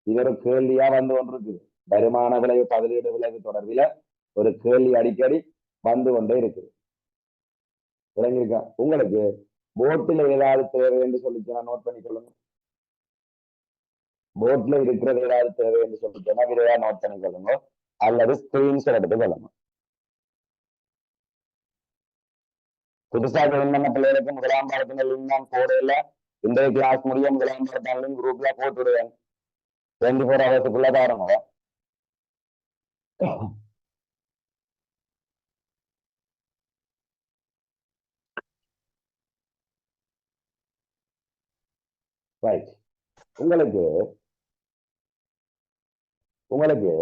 இது ஒரு கேள்வியா வந்து கொண்டிருக்கு. வருமான விளைவு பதிலீடு விளைவு தொடர்பில ஒரு கேள்வி அடிக்கடி வந்து கொண்டே இருக்குது. விளங்கிருக்கா? உங்களுக்கு போர்ட்ல ஏதாவது தேவை என்று சொல்லிச்சுன்னா நோட் பண்ணிக்கொள்ளுங்க. போர்ட்ல இருக்கிறது ஏதாவது தேவை என்று சொல்லிச்சுன்னா விரைவா நோட் பண்ணிக்கொள்ளுங்க, அல்லது ஸ்கிரீன்ஷாட் எடுத்து கொள்ளுங்க. புதுசா ஜாயின் பண்ண பிள்ளைகளுக்கு முதலாம் பாடத்தின லிங்க் நான் போடையில இன்றைய கிளாஸ் முடிய முதலாம் பாடத்தின லிங்க் குரூப்ல போட்டு விடுவேன். 24 ஹவர்ஸுக்குள்ள பாருங்க. ரைட். உங்களுக்கு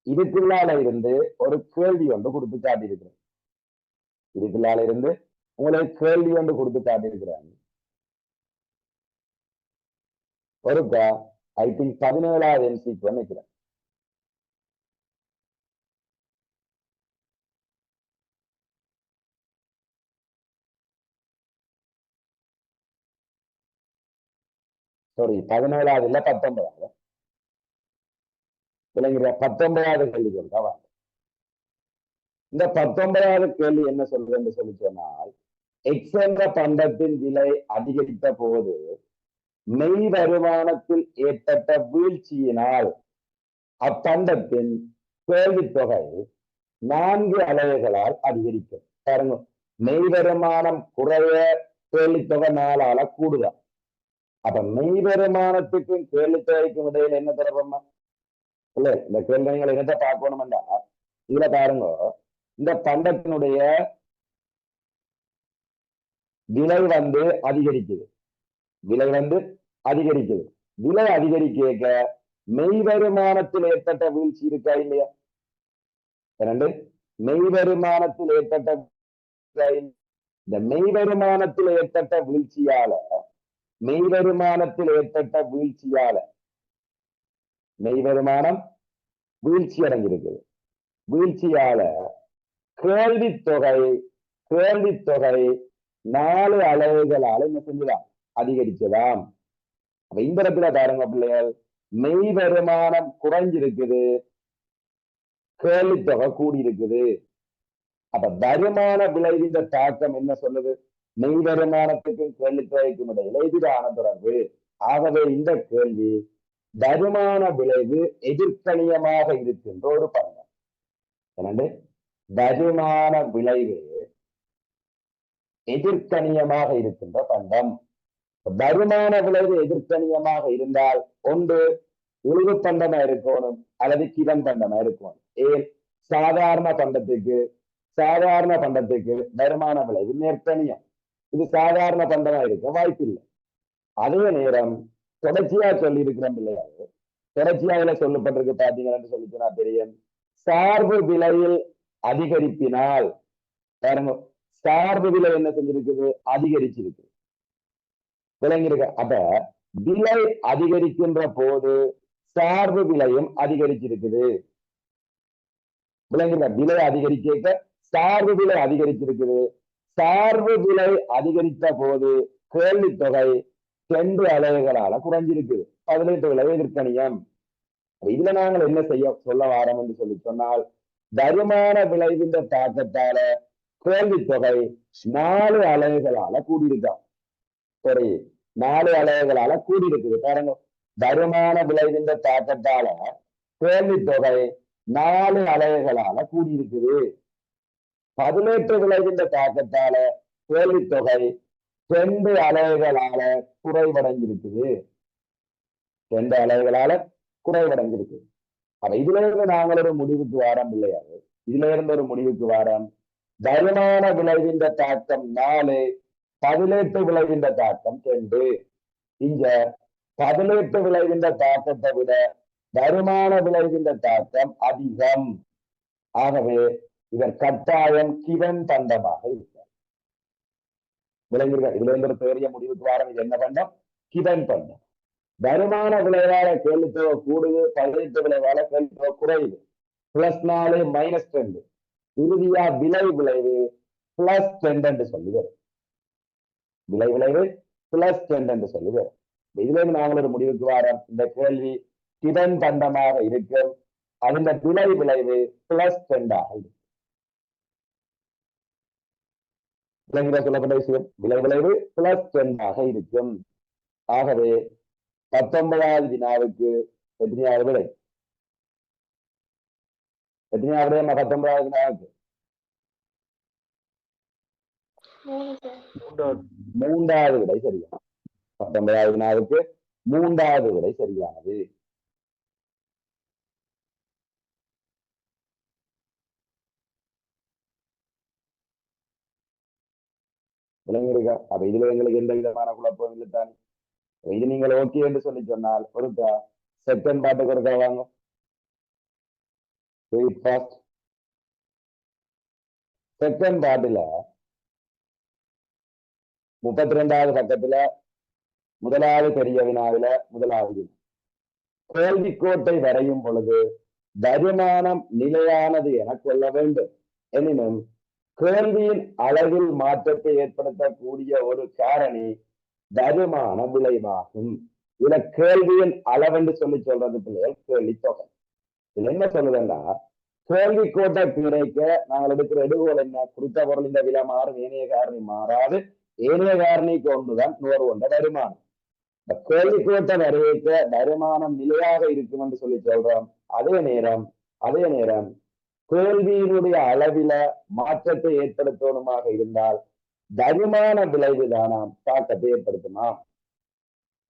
இதுக்குள்ளால இருந்து ஒரு கேள்வி ஒன்று கொடுத்து காட்டியிருக்கிறேன். இதுக்குள்ளால இருந்து உங்களுக்கு கேள்வி ஒன்று கொடுத்து காட்டியிருக்கிறாங்க. ஒருக்கா ஐ திங்க் 17வது எம்சிக்கு நினைக்கிறேன். சாரி, 17வது இல்ல 19வது. விளங்குற 19வது கேள்வி சொல்றா. இந்த 19வது கேள்வி என்ன சொல்றேன்னு சொல்லி சொன்னால், எக்ஸ் என்ற பண்டத்தின் விலை அதிகரித்த போது மெய் வருமானத்தில் ஏற்பட்ட வீழ்ச்சியினால் அப்பண்டத்தின் கேள்வித்தொகை 4 அளவுகளால் அதிகரிக்கும். பாருங்க, மெய் வருமானம் குறைய கேள்வித்தொகை 4ஆல கூடுதல். அப்ப மெய் வருமானத்துக்கும் கேள்வித்தொகைக்கும் இடையில என்ன தொடர்புமா? இல்ல, இந்த கேள்வி நீங்கள் என்னத்தை பார்க்கணும்டா, இதுல பாருங்க, இந்த பண்டத்தினுடைய விலை வந்து அதிகரிக்குது. விலை அதிகரிக்க மெய் வருமானத்தில் ஏற்பட்ட வீழ்ச்சி இருக்கா இல்லையா? மெய் வருமானத்தில் ஏற்பட்ட இந்த மெய் வருமானத்தில் ஏற்பட்ட வீழ்ச்சியால மெய் வருமானம் வீழ்ச்சி அடைஞ்சிருக்குது. வீழ்ச்சியால கேள்வித்தொகை கேள்வி தொகை 4 அலகுகளால் என்ன செஞ்சலாம் அதிகரிச்சதாம். அப்ப இந்த இடத்துல பாருங்க பிள்ளைகள், மெய் வருமானம் குறைஞ்சிருக்குது, கேள்வி தொகை கூடி இருக்குது. அப்ப வருமான விளைவின் தாக்கம் என்ன சொல்லுது? மெய் வருமானத்துக்கும் கேள்வி தொகைக்கும் இடையில எதிரான தொடர்பு. ஆகவே இந்த கேள்வி வருமான விளைவு எதிர்கணியமாக இருக்கின்ற ஒரு பண்டம். என்னண்டு வருமான விளைவு எதிர்கணியமாக இருக்கின்ற பண்டம். வருமான விளைவு எதிர்கணியமாக இருந்தால் ஒன்று உழுவு பண்டமா இருக்கணும் அல்லது கிதன் பண்டமா இருக்கணும். ஏன் சாதாரண பண்டத்துக்கு வருமான விளைவு நேர்கணியம். இது சாதாரண பண்டமா இருக்க வாய்ப்பில்லை. அதே நேரம் தொடர்ச்சியா சொல்லி இருக்கிற பிள்ளையாது, தொடர்ச்சியாக சொல்லப்பட்டிருக்கு பாத்தீங்கன்னு சொல்லி சொன்னா தெரியும், சார்பு விலையில் அதிகரிப்பினால் பாருங்க, சார்பு விலை என்ன செஞ்சிருக்குது? அதிகரிச்சிருக்கு. விளங்கிருக்க? அப்ப விலை அதிகரிக்கின்ற போது சார்பு விலையும் அதிகரிச்சிருக்குது. விளங்கிருக்க? விலை அதிகரிக்க சார்பு விலை அதிகரிச்சிருக்குது. சார்பு விலை அதிகரித்த போது கேள்வி தொகை 2 அலகுகளால குறைஞ்சிருக்கு. 18 விலை எதிர்கணியம். இதுல நாங்கள் என்ன சொல்ல வாரோம் என்று சொல்லி சொன்னால், வருமான விளைவின் தாக்கத்தால கேள்வி தொகை 4 அலகுகளால கூடியிருக்கான். சரி, 4 அலகுகளால கூடியிருக்குது. பாருங்க, வருமான விளைவின் தாக்கத்தால கேள்வி தொகை 4 அலகுகளால கூடியிருக்குது. 18 விளைவின் தாக்கத்தால கேள்வி தொகை 2 அலகுகளால குறைவடைஞ்சிருக்குது. 2 அலகுகளால குறைவடைஞ்சிருக்கு. அப்ப இதுல இருந்து நாங்கள் ஒரு முடிவுக்கு வாரம் இல்லையாது, இதுல இருந்து ஒரு முடிவுக்கு வாரம், வருமான விளைவின் தாக்கம் 4, 18 விளைவின் தாக்கம் 2. இங்க 18 விளைவின் தாக்கத்தை விட வருமான விளைவின் தாக்கம் அதிகம். ஆகவே இதன் கட்டாயம் கிவன் பண்டமாக இருக்கிறார். விளங்குகிறது? இதுல இருந்து ஒரு பெரிய முடிவுக்கு வாரம். இது என்ன பண்டம்? கிவன் பண்டம். வருமான விளைவால கேள்வி தொகை கூடுது, 18 விளைவால கேள்வி தொகை குறையுது. +4 -2. இறுதியா விலை விளைவு +2 என்று சொல்லி வரும். விலை விளைவு +2 என்று சொல்லி வரும். இதுல இருந்து நாங்கள் ஒரு முடிவுக்கு வாரம், இந்த கேள்வி கிவன் பண்டமாக இருக்கும். அந்த விலை விளைவு +2 இருக்கும். சொல்லப்பட்ட விஷயம், விலை விளைவு +2 இருக்கும். ஆகவே 19வது வினாவுக்கு எத்தனையாவது விடை? எத்தனையாவது விடை? 19வது வினாவுக்கு 3வது விடை சரியா? 19வது வினாவுக்கு 3வது விடை சரியானது. விளங்கிருக்கா? அப்ப இதுல எங்களுக்கு எந்த விதமான குழப்பம் இல்லைத்தான். இது நீங்கள் ஓகே என்று சொல்லி சொன்னால் ஒரு செகண்ட் பாட்டுக்கு ஒரு வாங்க. செகண்ட் பாட்டுல 32வது பக்கத்துல முதலாவது பெரிய வினாவில முதலாவது கேள்விக்கோட்டை வரையும் பொழுது வருமானம் நிலையானது என கொள்ள வேண்டும். எனினும் கேள்வியின் அளவில் மாற்றத்தை ஏற்படுத்தக்கூடிய ஒரு காரணி வருமான விளைவாகும். இதுல கேள்வியின் அளவென்று சொல்லி சொல்றது பிள்ளைகள் கேள்வி தொகை. இதுல என்ன சொல்லுதுன்னா, கேள்வி கோட்டை கிடைக்க நாங்கள் எடுக்கிற எடுகோல் என்ன? குறித்த பொருள் இந்த விலை மாறும், ஏனைய காரணி மாறாது, ஏனைய காரணிக்கு ஒன்றுதான் நுகர்வு கொண்ட வருமானம். இந்த கேள்வி கோட்டை வரையக்க வருமானம் நிலையாக இருக்கும் என்று சொல்லி சொல்றோம். அதே நேரம் கேள்வியினுடைய அளவில மாற்றத்தை ஏற்படுத்தணுமாக இருந்தால் வருமான விளைவு தானாம் தாக்கத்தை ஏற்படுத்துமா?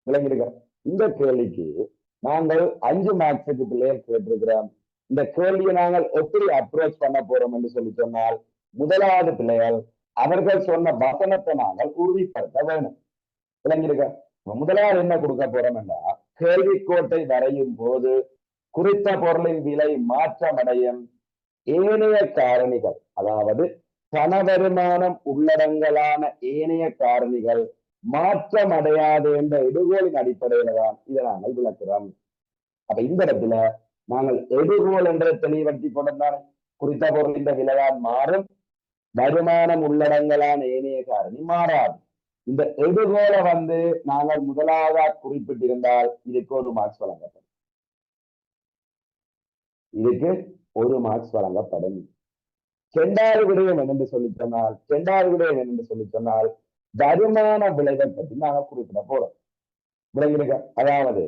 விளங்கிருக்க? இந்த கேள்விக்கு நாங்கள் 5 மார்க்ஸுக்கு பிள்ளைகள் கேட்டிருக்கிறோம். இந்த கேள்வியை நாங்கள் எப்படி அப்ரோச் பண்ண போறோம் என்று சொல்லி சொன்னால், முதலாவது பிள்ளைகள் அவர்கள் சொன்ன வசனத்தை நாங்கள் உறுதிப்படுத்த வேணும். விளங்கிருக்க? முதலாவது என்ன கொடுக்க போறோம் என்றால், கேள்விக்கோட்டை வரையும் போது குறித்த பொருளின் விலை மாற்றமடையும் ஏனைய காரணிகள், அதாவது பண வருமானம் உள்ளடங்கலான ஏனைய காரணிகள் மாற்றம் அடையாது என்ற எடுகோலின் அடிப்படையில தான் இதை நாங்கள் விளக்குறோம். அப்ப இந்த இடத்துல நாங்கள் எடுகோல் என்ற தெளிவற்றி கொண்டால் குறித்த பொருள் இந்த விலையால் மாறும், வருமானம் உள்ளடங்கலான ஏனைய காரணி மாறாது. இந்த எடுகோல நாங்கள் முதலாவதாக குறிப்பிட்டிருந்தால் இதுக்கு ஒரு மார்க்ஸ் வழங்கப்படும். இதுக்கு ஒரு மார்க்ஸ் வழங்கப்படும். இரண்டாவது விடயம் என்னென்று சொல்லி சொன்னால் வருமான விளைவை பற்றி நாங்கள் குறிப்பிட போறோம். விளைவிடுங்க. அதாவது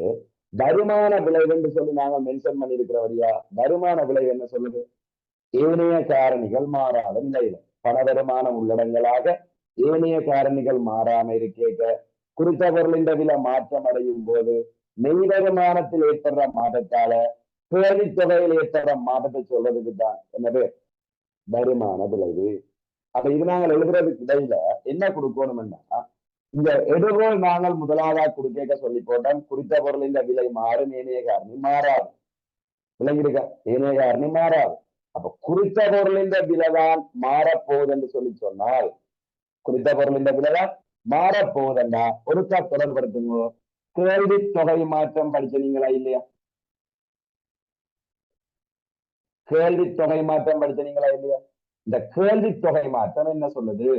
வருமான விளைவு என்று சொல்லி நாங்கள் மென்ஷன் பண்ணியிருக்கிறவரியா, வருமான விளைவு என்ன சொல்லுது? ஏனைய காரணிகள் மாறாத நிலையில பண வருமானம் உள்ளடங்களாக ஏனைய காரணிகள் மாறாம இருக்க குறித்த பொருளின் விலை மாற்றம் அடையும் போது மெய் வருமானத்தில் ஏற்படுற மாற்றத்தால கேள்வித்தொகையில் ஏற்படுற மாற்றத்தை சொல்றதுக்கு தான் என்னது வருமான விளைவு. அப்ப இது நாங்கள் எழுதுறதுக்கு இடையில என்ன கொடுக்கணும்னா, இந்த எடுகோல் நாங்கள் முதலாவதாக கொடுக்க சொல்லி போட்டோம். குறித்த பொருளின் விலை மாறும், ஏனைய காரணி மாறாது. விளங்கிருக்க? ஏனைய காரணி மாறாது. அப்ப குறித்த பொருளின் விலைதான் மாறப்போகுது என்று சொல்லி சொன்னால், குறித்த பொருளின் விலைதான் மாறப்போகுதுன்னா ஒருக்கா தொடர்படுத்துங்க. கேள்வி தொகை மாற்றம் படிச்சீங்களா இல்லையா? கேள்வி தொகை மாற்றம் படிச்சீங்களா இல்லையா? இந்த கேள்வி தொகை மாற்றம் என்ன சொல்லுது?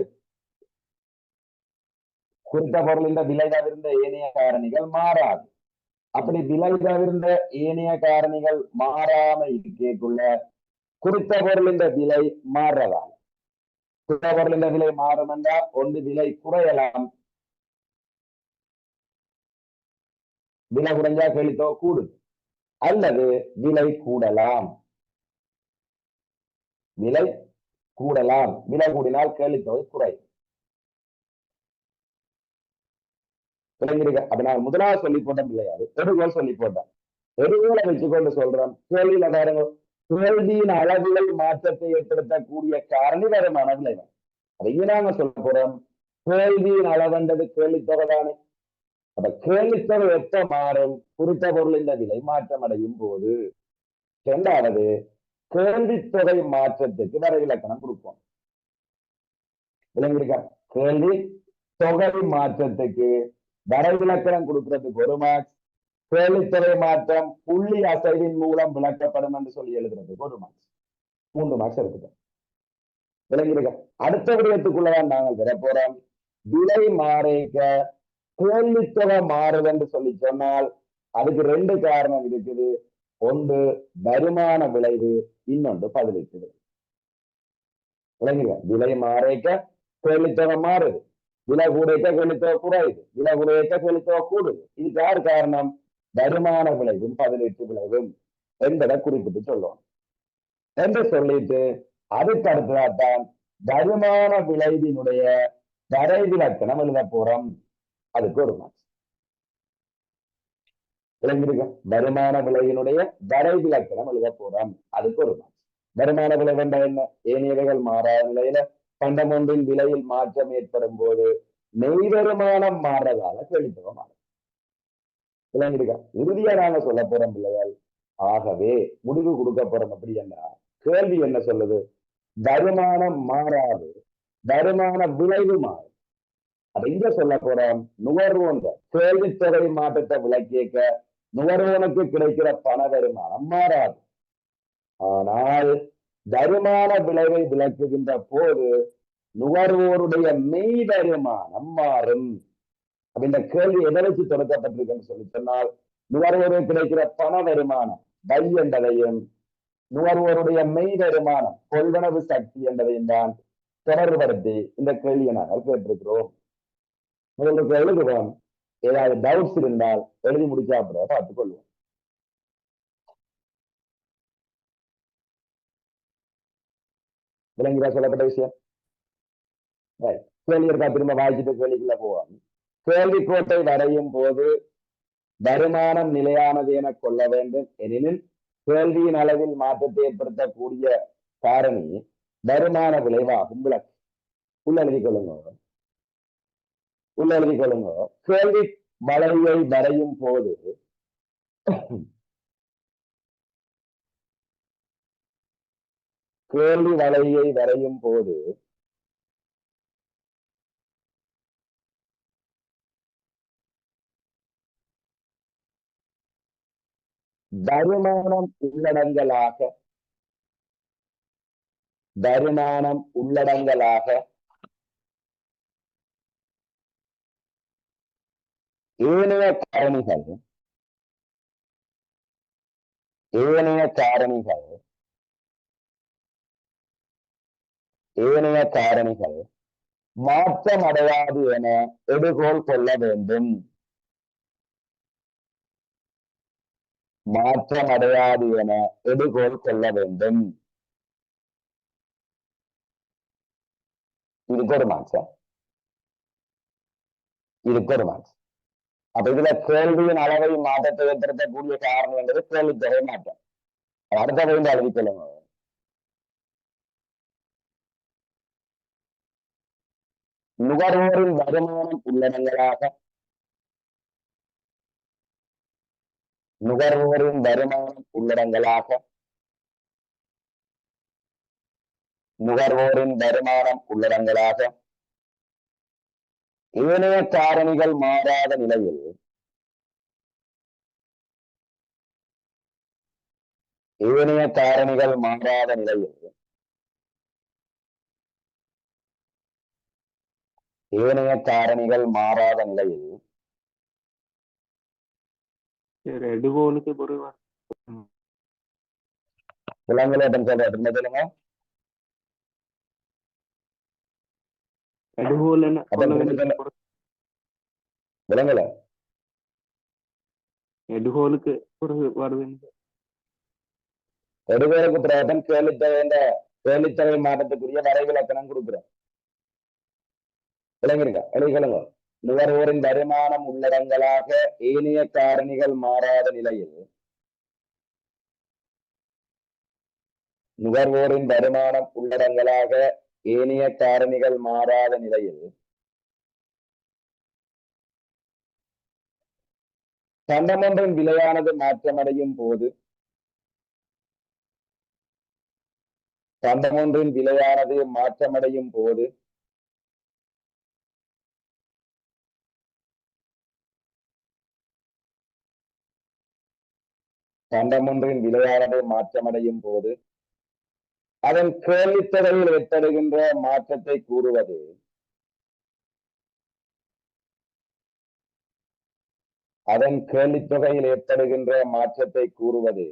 குறித்த பொருளின் விலை தவிர்ந்த ஏனைய காரணிகள் மாறாது. அப்படி விலை தவிர்ந்த ஏனைய காரணிகள் மாறாம இருக்கக்குள்ள குறித்த பொருளின் விலை மாறுறதால் குறித்த பொருளின் விலை மாறும் என்றால் ஒன்று விலை குறையலாம், விலை குறைஞ்சா கேள்வித்தொகை கூடுது, அல்லது விலை கூடலாம். விலை கூடலாம், விலை கூடினால் கேள்வித்தொகை குறையும். அப்ப நான் முதலாவது சொல்லி போட்டோம் இல்லையாது, எடுகோல் சொல்லி போட்டேன். எடுகோலை வச்சுக்கொண்டு சொல்றோம். கேள்வியில பாருங்க, கேள்வியின் அளவுகள் மாற்றத்தை ஏற்படுத்தக்கூடிய காரணி வருமான விளைவு. அதையே நாங்க சொல்ல போறோம். கேள்வியின் அளவுன்றது கேள்வித்தொகை தானே. அப்ப கேள்வித்தொகை எப்ப மாறும்? குறித்த பொருளின் விலை மாற்றம் அடையும் போது. இரண்டாவது, கேள்வித்தொகை மாற்றத்துக்கு வரைவிலக்கணம் கொடுப்போம். விளங்கிருக்கா? கேள்வி தொகை மாற்றத்துக்கு வரைவிலக்கணம் கொடுக்கறதுக்கு ஒரு மார்க்ஸ், கேள்வித்தொகை மாற்றம் புள்ளி அசைவின் மூலம் விளக்கப்படும் என்று சொல்லி எழுதுறதுக்கு ஒரு மார்க்ஸ். 3 மார்க்ஸ் இருக்குது. விளங்கிருக்க? அடுத்த விடயத்துக்குள்ளதான் நாங்கள் பெற போறோம். விலை மாறேக்க கேள்வித்தொகை மாறுது என்று சொல்லி சொன்னால் அதுக்கு 2 காரணம் இருக்குது. ஒன்று வருமான விளைவு, இன்னொன்று பதிலீட்டு. விளங்குங்க? விலை மாறேக்க கேள்வித்தொகை மாறுது, விலை கூடைக்க கேள்வித்தொகை குறையுது, விலை குறையக்க கேள்வித்தொகை கூடுது. இதுக்கு யார் காரணம்? வருமான விளைவும் பதிலீட்டு விளைவும் என்பதை குறிப்பிட்டு சொல்லுவோம் என்று சொல்லிட்டு அதுக்கு அடுத்ததான் வருமான விளைவினுடைய வரைவிலக்கணம் எழுத போறோம். அதுக்கு ஒரு மார்க்ஸ். விளங்கிருக்க? வருமான விளைவினுடைய வரைவிலக்கணம் எழுத போறோம். அதுக்கு ஒரு மார்க்ஸ். வருமான விளைவு என்ற என்ன? ஏனையவைகள் மாறாத நிலையில பண்டம் ஒன்றின் விலையில் மாற்றம் ஏற்படும் போது மெய் வருமானம் மாறுறதால கேள்வித்தொகை மாறும். விளங்கிருக்க? இறுதியா நாங்க சொல்ல போறோம் பிள்ளைகள். ஆகவே முடிவு கொடுக்க போறோம். அப்படி என்ன கேள்வி என்ன சொல்லுது? வருமானம் மாறாது, வருமான விளைவு மாறும். அதை இங்க சொல்ல போறோம். நுகர்வோன் கேள்வித்தொகை மாற்றத்தை விளக்கிக்க நுகர்வோனுக்கு கிடைக்கிற பண வருமானம் மாறாது. ஆனால் வருமான விளைவை விளக்குகின்ற போது நுகர்வோருடைய மெய் வருமானம் மாறும். அப்ப இந்த கேள்வி எதை வச்சு தொடக்கப்பட்டிருக்குன்னு சொல்லி சொன்னால் நுகர்வோருக்கு கிடைக்கிற பண வருமானம் வை என்பதையும் நுகர்வோருடைய மெய் வருமானம் கொள்வனவு சக்தி என்பதையும் தான் தொடர்படுத்தி இந்த கேள்வியை நாங்கள் கேட்டிருக்கிறோம். உங்களுக்கு எழுதுவோம். ஏதாவது டவுட்ஸ் இருந்தால் எழுதி முடிச்சா அப்புறம் பார்த்துக் கொள்வோம். விளங்கிதான் சொல்லப்பட்ட விஷயம். கேள்வி இருக்கா? திரும்ப வாய்ச்சிட்டு கேள்விக்குள்ள போவோம். கேள்வி கோட்டை வரையும் போது வருமானம் நிலையானது என கொள்ள வேண்டும். எனினும் கேள்வியின் அளவில் மாற்றத்தை ஏற்படுத்தக்கூடிய காரணி வருமான விளைவாகும். விளக்கு உள்ள எழுதி கொள்ளுங்க. கேள்வி வளைவை வரையும் போது கேள்வி வளையை வரையும் போது வருமானம் உள்ளடங்கலாக வருமானம் உள்ளடங்கலாக ஏனைய காரணிகள் ஏனைய காரணிகள் ஏனைய காரணிகள் மாற்றம் அடையாது என எடுகோள் கொள்ள வேண்டும். மாற்றம் அடையாது என எடுகோள் கொள்ள வேண்டும். இதுக்கு ஒரு மாற்றம், இதுக்கு ஒரு மாற்றம். அப்ப இதுல கேள்வியின் அளவை மாற்றத்தை ஏற்படுத்தக்கூடிய காரணம் என்பது கேள்வித்தொகை மாற்றம். அடுத்த வந்து அறிவிக்கலுங்க. நுகர்வோரின் வருமானம் உள்ளடங்கலாக நுகர்வோரின் வருமானம் உள்ளடங்கலாக நுகர்வோரின் வருமானம் உள்ளடங்கலாக ஏனைய காரணிகள் மாறாத நிலையில் ஏனைய காரணிகள் மாறாத நிலையில் ஏனைய காரணிகள் மாறாத நிலையில் எடுகோலுக்கு பொருள் விலங்குலேட்டம் சொல்றது சொல்லுங்க. விலங்குல எடுகோலுக்கு வருது. எடுகோலுக்கு பிறகு கேள்வித்தொகை மாற்றத்துக்குரிய வரைவிலக்கணம் கொடுக்கிறோம். விளங்கிருக்கா? எழுதிக்கொள்ளுங்க. நுகர்வோரின் வருமானம் உள்ளடங்கலாக ஏனைய காரணிகள் மாறாத நிலையில் நுகர்வோரின் வருமானம் உள்ளடங்கலாக ஏனைய காரணிகள் மாறாத நிலையில் பண்டமொன்றின் விலையானது மாற்றமடையும் போது பண்டமொன்றின் விலையானது மாற்றமடையும் போது பண்டமொன்றின் விலையானது மாற்றமடையும் போது அதன் கேள்வித்தொகையில் ஏற்படுகின்ற மாற்றத்தை கூறுவது அதன் கேள்வித்தொகையில் ஏற்படுகின்ற மாற்றத்தை கூறுவது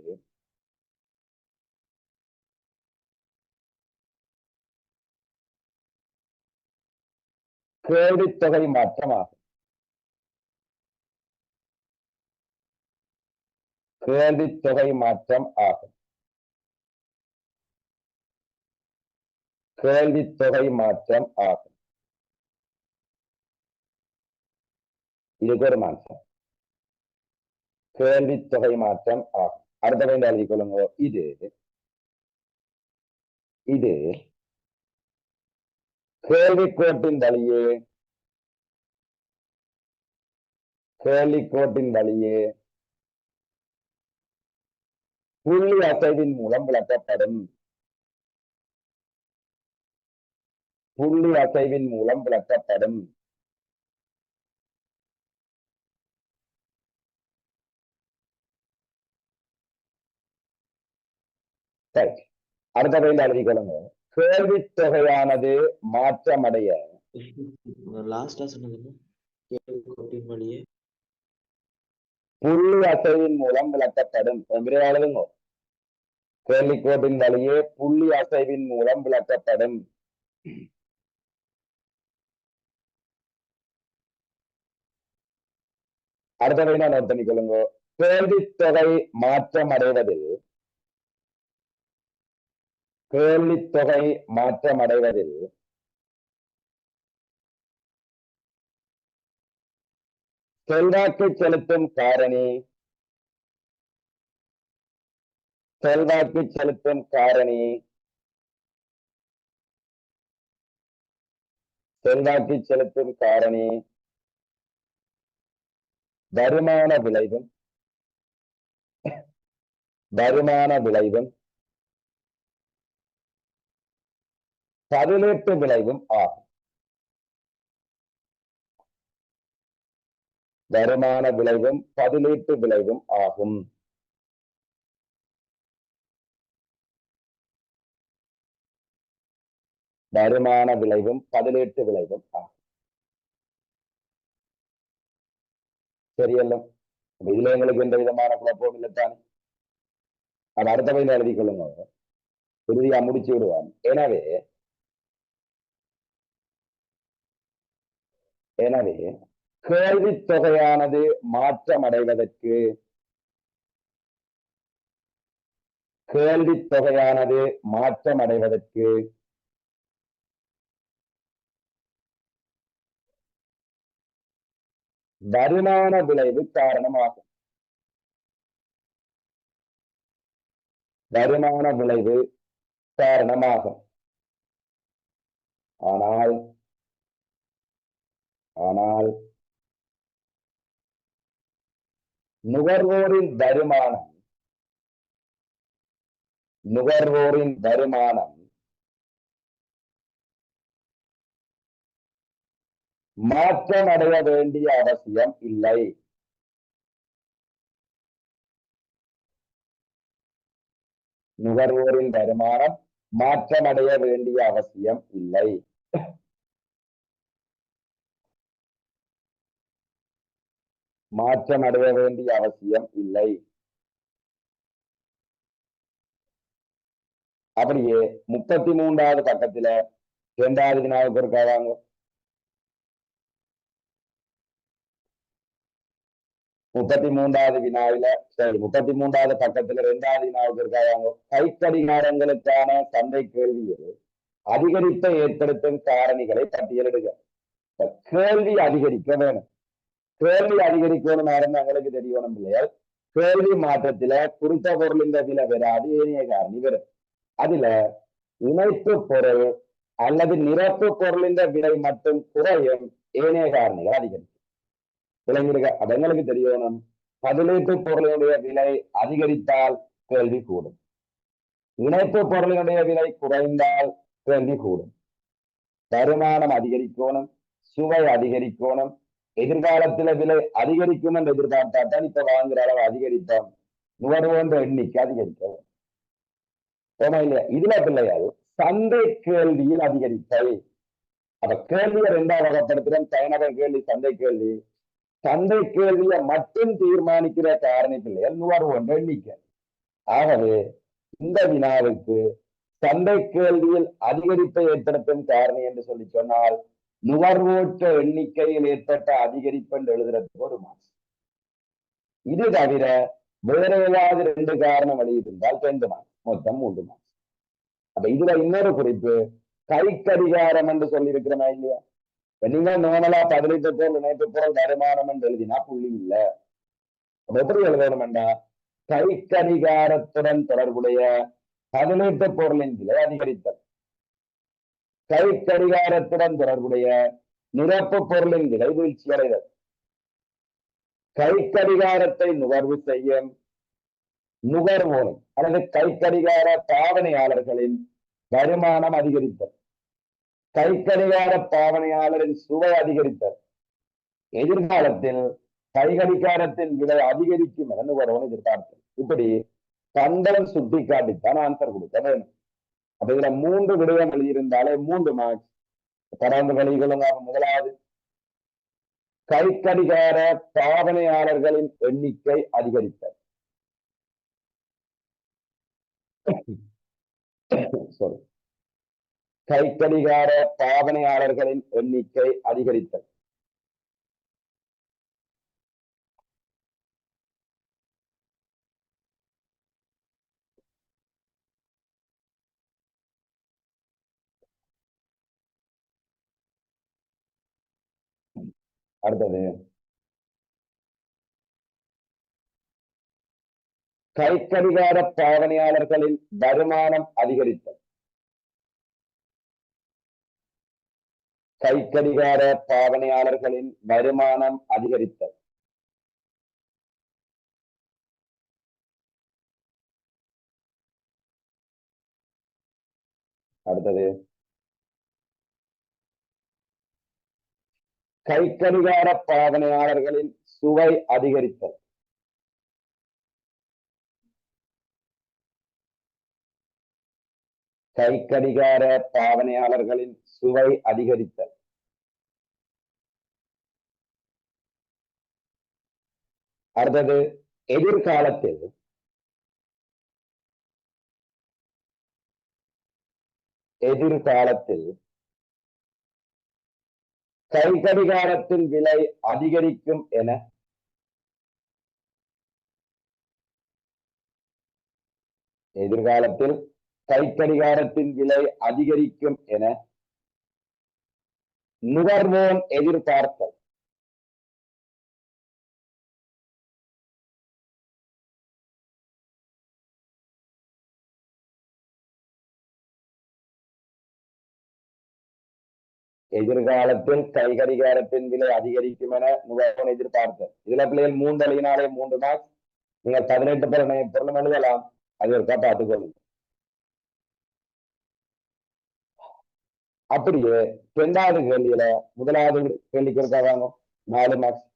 கேள்வித்தொகை மாற்றமாகும். கேள்வித்தொகை மாற்றம் ஆகும். கேள்வித்தொகை மாற்றம் ஆகும். இதுக்கு ஒரு மாற்றம் கேள்வித்தொகை மாற்றம் ஆகும். அடுத்த வேண்ட எழுதிக் கொள்ளுங்க. இது இது கேள்விக்கோட்டின் வழியே புள்ளி அசைவின் மூலம் விளக்கப்படும். புள்ளி அசைவின் மூலம் விளக்கப்படும். அடுத்த வேண்ட எழுதிக் கொள்ளுங்க. கேள்வித்தொகையானது மாற்றமடைய புள்ளி அசைவின் மூலம் விளக்கப்படும். எழுதுங்க. கேள்விக்கோட்டின் வழியே புள்ளி அசைவின் மூலம் விளக்கப்படும். அடுத்த வேண்ட நோட் பண்ணிக்கொள்ளுங்க. கேள்வித்தொகை மாற்றமடைவதில் கேள்வித்தொகை மாற்றமடைவதில் செல்வாக்கு செலுத்தும் காரணி செல்வாக்கு செலுத்தும் காரணி செல்வாக்கு செலுத்தும் காரணி வருமான விளைவும் பதிலீட்டு விளைவும் ஆகும். வருமான விளைவும் பதிலீட்டு விளைவும் ஆகும். வருமான விளைவும் பதிலீட்டு விளைவும் ஆகும். சரியல்ல, இதுல எங்களுக்கு எந்த விதமான குழப்பமும் இல்லைத்தானே. அது அடுத்த வயதில் எழுதி கொள்ளுங்க, இறுதியா முடிச்சு விடுவான். எனவே கேள்வி தொகையானது மாற்றம் அடைவதற்கு வருமான விளைவு காரணமாகும். ஆனால் நுகர்வோரின் வருமானம் மாற்றம் அடைய வேண்டிய அவசியம் இல்லை. நுகர்வோரின் வருமானம் மாற்றமடைய வேண்டிய அவசியம் இல்லை. அப்படியே 33வது பக்கத்துல 2வது வினாவுக்கு இருக்காங்க. 33வது வினாவில 33வது பக்கத்துல 2வது வினாவுக்கு இருக்காங்க. கைக்கடிகாரங்களுக்கான சந்தை கேள்வியில் அதிகரிப்பை ஏற்படுத்தும் காரணிகளை பட்டியலிடுக. கேள்வி அதிகரிக்க வேணும். கேள்வி அதிகரிக்கணும் எங்களுக்கு தெரியணும் இல்லையா? கேள்வி மாற்றத்துல குறித்த பொருளின் விலை வராது, ஏனைய காரணி வரும். அதுல இணைப்பு பொருள் அல்லது நிரப்பு பொருளின் விலை மட்டும் குறையும், ஏனைய காரணிகள் அதிகரிக்கும். விளங்கிடுக. அது எங்களுக்கு தெரியணும். பதிலீட்டு பொருளினுடைய விலை அதிகரித்தால் கேள்வி கூடும், இணைப்பு பொருளினுடைய விலை குறைந்தால் கேள்வி கூடும். வருமானம் அதிகரிக்கணும், சுவை அதிகரிக்கணும், எதிர்காலத்துல விலை அதிகரிக்கும் என்று எதிர்பார்த்தாத்தான் இப்ப வாங்குற அளவு அதிகரித்தோம், நுகர்வோன்ற எண்ணிக்கை அதிகரிக்கும். இல்லையா? இதுல பிள்ளைகள் சந்தை கேள்வியில் அதிகரிப்பை, அப்ப கேள்வியை 2ஆக வகைப்படுத்துறோம். தனிநபர் கேள்வி, சந்தை கேள்வி. சந்தை கேள்வியை மட்டும் தீர்மானிக்கிற காரணி பிள்ளைகள் நுகர்வோன்ற எண்ணிக்கை. ஆகவே இந்த வினாவுக்கு சந்தை கேள்வியில் அதிகரிப்பை ஏற்படுத்தும் காரணி என்று சொல்லி சொன்னால் நுகர்வோற்ற எண்ணிக்கையில் ஏற்பட்ட அதிகரிப்பு என்று எழுதுறதுக்கு ஒரு மார்க்ஸ். இது தவிர வேற ஏதாவது 2 காரணம் வெளியிருந்தால் 2 மார்க்ஸ், மொத்தம் 3 மார்க்ஸ். அப்ப இதுல இன்னொரு குறிப்பு, கை கடிகாரம் என்று சொல்லி இருக்கிறமா இல்லையா? நீங்க நோனலா பதிலீட்டு பொருள் இணைப்பு பொருள் வருமானம் என்று எழுதினா புள்ளி இல்ல. எப்படி எழுதணும்டா, கை கடிகாரத்துடன் தொடர்புடைய பதிலீட்டு பொருளின் விலை அதிகரித்தல், கை கடிகாரத்துடன் தொடர்புடைய நிரப்பு பொருளின் விலை வீழ்ச்சி அடைதல், கை கடிகாரத்தை நுகர்வு செய்யும் நுகர்வோரின் அல்லது கை கடிகார பாவனையாளர்களின் வருமானம் அதிகரித்தல், கை கடிகார பாவனையாளரின் சுவை அதிகரித்தல், எதிர்காலத்தில் கை கடிகாரத்தின் விலை அதிகரிக்கும் என நுகர்வோன் எதிர்பார்த்தல். இப்படி கண்டம் சுட்டி காட்டித்தான் ஆன்சர் கொடுக்க வேணும். அப்ப இதுல 3 விடயம் எழுதியிருந்தாலே 3 மார்க்ஸ். தொடர்ந்து வெளிகளும். முதலாவது, கை கடிகார பாவனையாளர்களின் எண்ணிக்கை அதிகரித்தல். கை கடிகார பாவனையாளர்களின் எண்ணிக்கை அதிகரித்தல். அடுத்தது, கை கடிகார பாவனையாளர்களின் வருமானம் அதிகரித்தல். கை கடிகார பாவனையாளர்களின் வருமானம் அதிகரித்தல். அடுத்தது, கை கடிகார பாவனையாளர்களின் சுவை அதிகரித்தல். கை கடிகார பாவனையாளர்களின் சுவை அதிகரித்தல். அடுத்தது எதிர்காலத்தில் கை கடிகாரத்தின் விலை அதிகரிக்கும் என எதிர்காலத்தில் கை கடிகாரத்தின் விலை அதிகரிக்கும் என நுகர்வோன் எதிர்பார்த்தல். எதிர்காலத்தில் கை கடிகாரத்தின் விலை அதிகரிக்கும் என நுகர்வோன் எதிர்பார்த்தல். இதுல பிள்ளைகள் 3 அழியினாலே 3 மார்க்ஸ். நீங்கள் 18 பொருளும் எழுதலாம். அது இருக்கா பார்த்துக்கொள்ளுங்க. அப்படியே 2வது கேள்வியில முதலாவது கேள்விக்கு இருக்கா வாங்க 4 மார்க்ஸ்.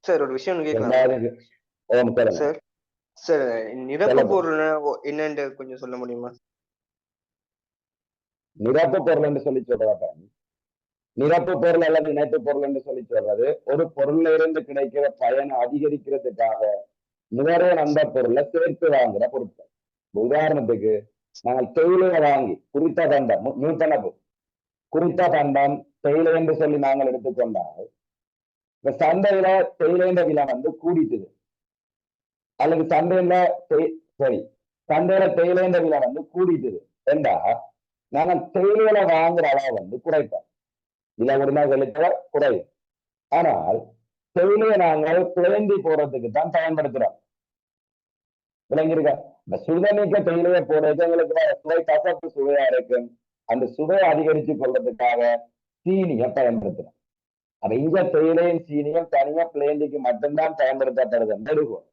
சார் ஒரு விஷயம் கேட்கலாம் சார். சார் நிரப்பு பொருள் என்னன்னு கொஞ்சம் சொல்ல முடியுமா? நிரப்பு பொருள் என்று சொல்லி சொல்றத நிரப்பு பொருள் அல்லது இணைப்பு பொருள் என்று சொல்லி சொல்றது ஒரு பொருள்ல இருந்து கிடைக்கிற பயனை அதிகரிக்கிறதுக்காக நுகர்வோர் அந்த பொருளை சேர்த்து வாங்குற பொருட்கள். உதாரணத்துக்கு நாங்கள் தேயிலையை வாங்கி குறித்த பண்டம் நூத்தனப்பு குறித்த பண்டம் தேயிலை என்று சொல்லி நாங்கள் எடுத்துக்கொண்டால் இந்த சந்தையில தேயிலைன்ற விலை கூடிட்டுது, அல்லது சந்தையில தேயிலைன்ற விலை கூடிட்டுது என்றா நாங்கள் தேயிலையில வாங்குற அளவை குறைப்போம். விலை கூடினா வெளித்த குறையும். ஆனால் தேயிலையை நாங்கள் குழந்தை போறதுக்கு தான் பயன்படுத்துறோம். விளங்கிருக்க? இந்த சுதமிக்க தேயிலையை போடுறது எங்களுக்கு சுவை கசப்பு சுவையா இருக்கும். அந்த சுவையை அதிகரிச்சு கொள்றதுக்காக சீனியை பயன்படுத்துறோம். அப்ப இங்க தேயிலையும் சீனியும் தனியா பிளேண்டிக்கு மட்டும்தான் பயன்படுத்தப்படுது. நெடுகும்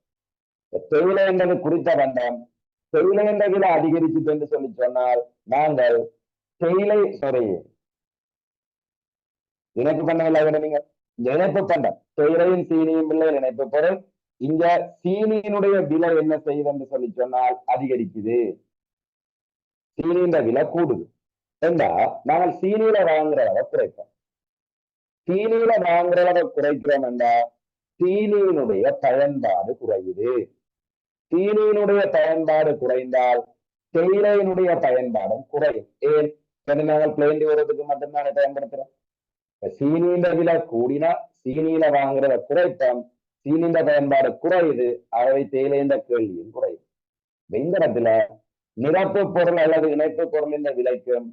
தேயிலை என்பது குறித்த பண்டம் தேயிலை என்ற விலை அதிகரிச்சுட்டு என்று சொல்லி சொன்னால் நாங்கள் தேயிலை இணைப்பு பண்ணவில்லை. நீங்க இணைப்பு பண்டம் தேயிலையும் சீனியும் பிள்ளை இணைப்பு பொருள். இங்க சீனியினுடைய விலை என்ன செய்யுது என்று சொல்லி சொன்னால் அதிகரிக்குது. சீனியின் விலை கூடுது என்றா நாங்கள் சீனியில வாங்குறத குறைப்போம். சீனியில வாங்குறத குறைக்கிறோம் என்றா சீனியினுடைய பயன்பாடு குறையுது. சீனியினுடைய பயன்பாடு குறைந்தால் தேயிலையினுடைய பயன்பாடும் குறையும். ஏன்? நாங்கள் பிளேண்டி வருவதற்கு மட்டும்தான் பயன்படுத்துறோம். சீனியின் விலை கூடினா சீனியில வாங்குறத குறைப்போம். சீனியின் பயன்பாடு குறையுது, ஆகவே தேயிலைன்ற கேள்வியும் குறையும். இந்த இடத்துல நிரப்பு பொருள் அல்லது இணைப்பு பொருளின் விலைக்கும்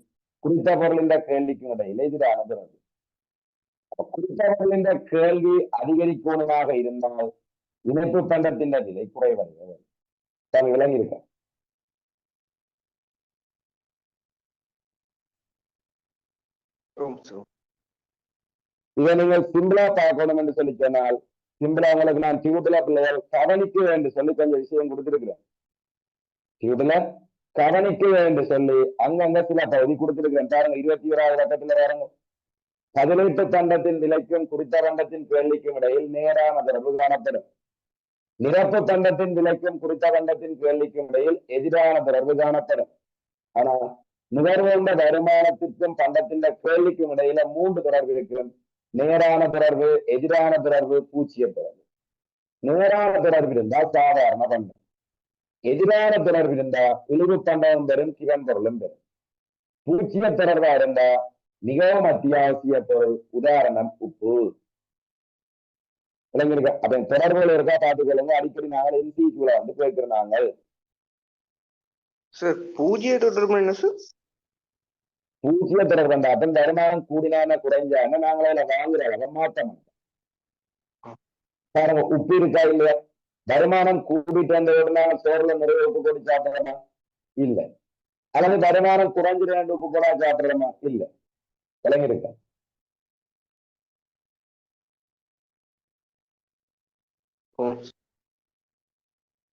குறித்த பொருளின் கேள்விக்கும் இடையில எதிரானது. குறித்த பொருளின் கேள்வி அதிகரிக்கணுமாக இருந்தால் இணைப்பு பண்டத்தின் விலை குறைவடைகிறது. விளங்கி இருக்க? இதை நீங்கள் சிம்பிளா பார்க்கணும் என்று சொல்லி சொன்னால் சிம்பிளா உங்களுக்கு நான் டியூட்ல பிள்ளைகள் கவனிக்க என்று சொல்லி கொஞ்சம் விஷயம் கொடுத்திருக்கிறேன். டியூட்ல கவனிக்க என்று சொல்லி அங்கங்க சில பகுதி கொடுத்திருக்கிறேன். பாருங்க 21வது கட்டத்துல பாருங்க. பதிலீட்டு பண்டத்தின் விலைக்கும் குறித்த பண்டத்தின் கேள்விக்கும் இடையில் நேரான தொடர்பு காணப்படும். நிரப்பு பண்டத்தின் விலைக்கும் குறித்த பண்டத்தின் கேள்விக்கும் இடையில் எதிரான தொடர்பு காணப்படும். ஆனா நுகர்வோண்ட வருமானத்திற்கும் பண்டத்தின் கேள்விக்கும் இடையில 3 தொடர்பு இருக்கும். நேரான தொடர்பு, எதிரான தொடர்பு, பூச்சிய தொடர்பு. நேரான தொடர்பு இருந்தா சாதாரண பண்டம், எதிரான தொடர்பு இருந்தா இழிவு பண்டமும் பெறும், கிவன் பொருளும் பெறும். பூச்சிய தொடர்பா இருந்தா மிகவும் அத்தியாவசிய பொருள். உதாரணம் உப்பு. விளங்கிருக்க? அப்ப தொடர்புகள் இருக்கா பார்த்துக்கொள்ளுங்க. அடிக்கடி நாங்கள் எம்சிக்யூல கேட்கிறோம். நாங்கள் பூஜ்ஜிய தொடர்பு என்ன சார்? பூஜ்ஜிய தொடர்பு அந்த அதன் வருமானம் கூடினான குறைஞ்சான நாங்களே வாங்குற அளவை மாற்ற மாட்டோம். பாருங்க, உப்பு இருக்கா இல்லையா? வருமானம் கூடிட்டு வந்த உடனே சோறுல நிறைய உப்பு போட்டு சாப்பிடுறோமா? இல்ல. அல்லது வருமானம் குறைஞ்சிட வேண்டிய உப்பு போடா சாப்பிடுறோமா? இல்ல. விளங்கிருக்க?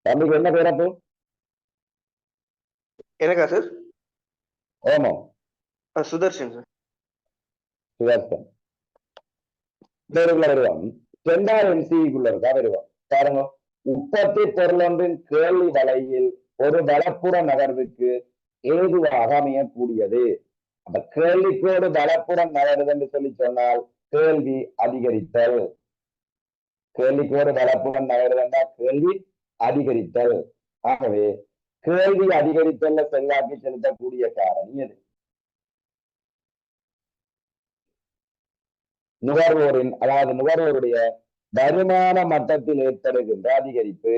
தம்பிக்கு என்ன பிறப்பு? எனக்கா சார்? ஆமா, சுதர்ஷன் சார். சுதர்ஷன் வருவோம். 2வது எம்சிக்குள்ள இருக்கா வருவோம். பாருங்க, உற்பத்தி பொருள் ஒன்றின் கேள்வி வலையில் ஒரு வலப்புற நகர்வுக்கு ஏதுவாக அமையக்கூடியது. அப்ப கேள்விக்கோடு வலப்புறம் நகருது என்று சொல்லி சொன்னால் கேள்வி அதிகரித்தல். கேள்விக்கோடு வலப்புறம் நகருதுன்னா கேள்வி அதிகரித்தல். ஆகவே கேள்வி அதிகரித்தல்ல செல்வாக்கு செலுத்தக்கூடிய காரணி எது? நுகர்வோரின், அதாவது நுகர்வோருடைய வருமான மட்டத்தில் ஏற்படுகின்ற அதிகரிப்பு.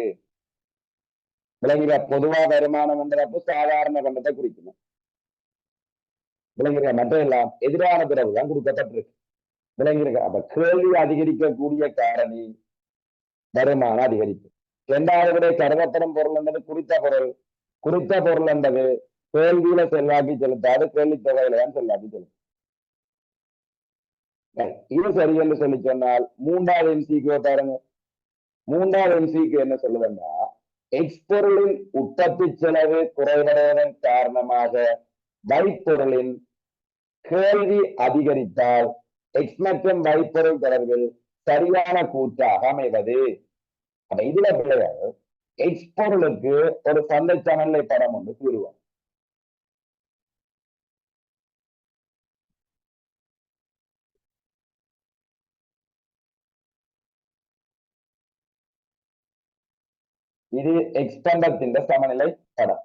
விளங்குகிற பொதுவா வருமானம் என்றப்போ சாதாரண கண்டத்தை குறிக்கணும். விளங்குகிற மற்ற எல்லாம் எதிரான பிறகுதான் கொடுக்கப்பட்டிருக்கு. விளங்குகிற அப்ப கேள்வி அதிகரிக்கக்கூடிய காரணி வருமான அதிகரிப்பு. இரண்டாவது கருதப்படும் பொருள் என்பது குறித்த பொருள். குறித்த பொருள் என்பது கேள்வியில செல்வாக்கி செலுத்தாது, கேள்வி தொகையில தான் செல்வாக்கி செலுத்தும். இது சரி என்று சொல்லி சொன்னால் மூன்றாவது எம்சிக்கு பாருங்க. மூன்றாவது எம்சிக்கு என்ன சொல்லுதுன்னா, எக்ஸ்பொருளின் உற்பத்தி செலவு குறைவதன் காரணமாக வைப்பொருளின் கேள்வி அதிகரித்தால் எக்ஸ் மற்றும் வைப்பொருள் தொடர்பில் சரியான கூற்றாக அமைவது. அப்ப இதுல பிள்ளைகள் எக்ஸ்பொருளுக்கு ஒரு சந்தை சமநிலை படம் ஒன்று கூறுவோம். இது எக்ஸ்பண்டத்தின் சமநிலை படம்.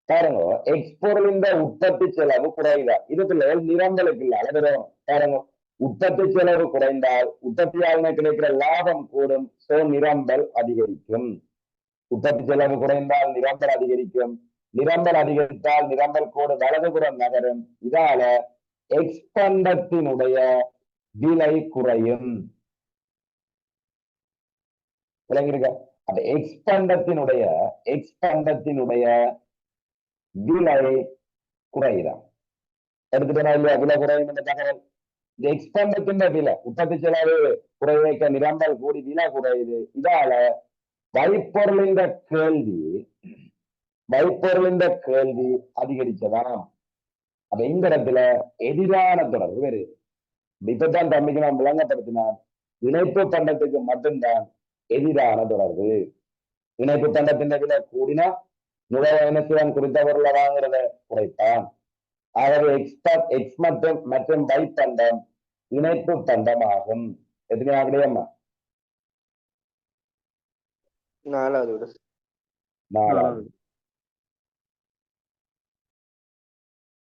பாருங்க, எக்ஸ்பொருளின் உற்பத்தி செலவு குறைதா. இது பிள்ளைகள் நிரம்பலுக்கு இல்ல அளவிடணும். பாருங்க, உற்பத்தி செலவு குறைந்தால் உற்பத்தியாளனை கிடைக்கிற லாபம் கூடும், சோ நிரம்பல் அதிகரிக்கும். உற்பத்தி செலவு குறைந்தால் நிரம்பல் அதிகரிக்கும். நிரம்பல் அதிகரித்தால் நிரம்பல் கோடு வலதுபுறம் நகரும். இதால எக்ஸ்பண்டத்தினுடைய விலை குறையும். விளங்கிருக்க? அந்த எக்ஸ்பண்டத்தினுடைய விலை குறைதான். எடுத்துட்டா இல்லையா? விலை குறையும் என்ற தகவல். இந்த எக்ஸ்பண்டத்தின் விலை, உற்பத்தி செலவு குறைவைக்க நிரம்பல் கூடி விலை குறையுது. இதால வைப்பொருளின் கேள்வி அதிகரிச்சதாம். அப்ப இந்த இடத்துல எதிரான தொடர்பு வருது. இப்பதான் தம்பிக்கு நான் விளங்கப்படுத்தினான், இணைப்பு பண்டத்துக்கு மட்டும்தான் எதிரான தொடர்பு. இணைப்பு பண்டத்தின் விலை கூடினா நுழைவன் குறித்த பொருளை வாங்குறத குறைப்பான். ஆகவே எக்ஸ் மற்றும் வை பண்டம் இணைப்பு பண்டம் ஆகும். எத்தனை ஆகலையம்மா? நாலாவது.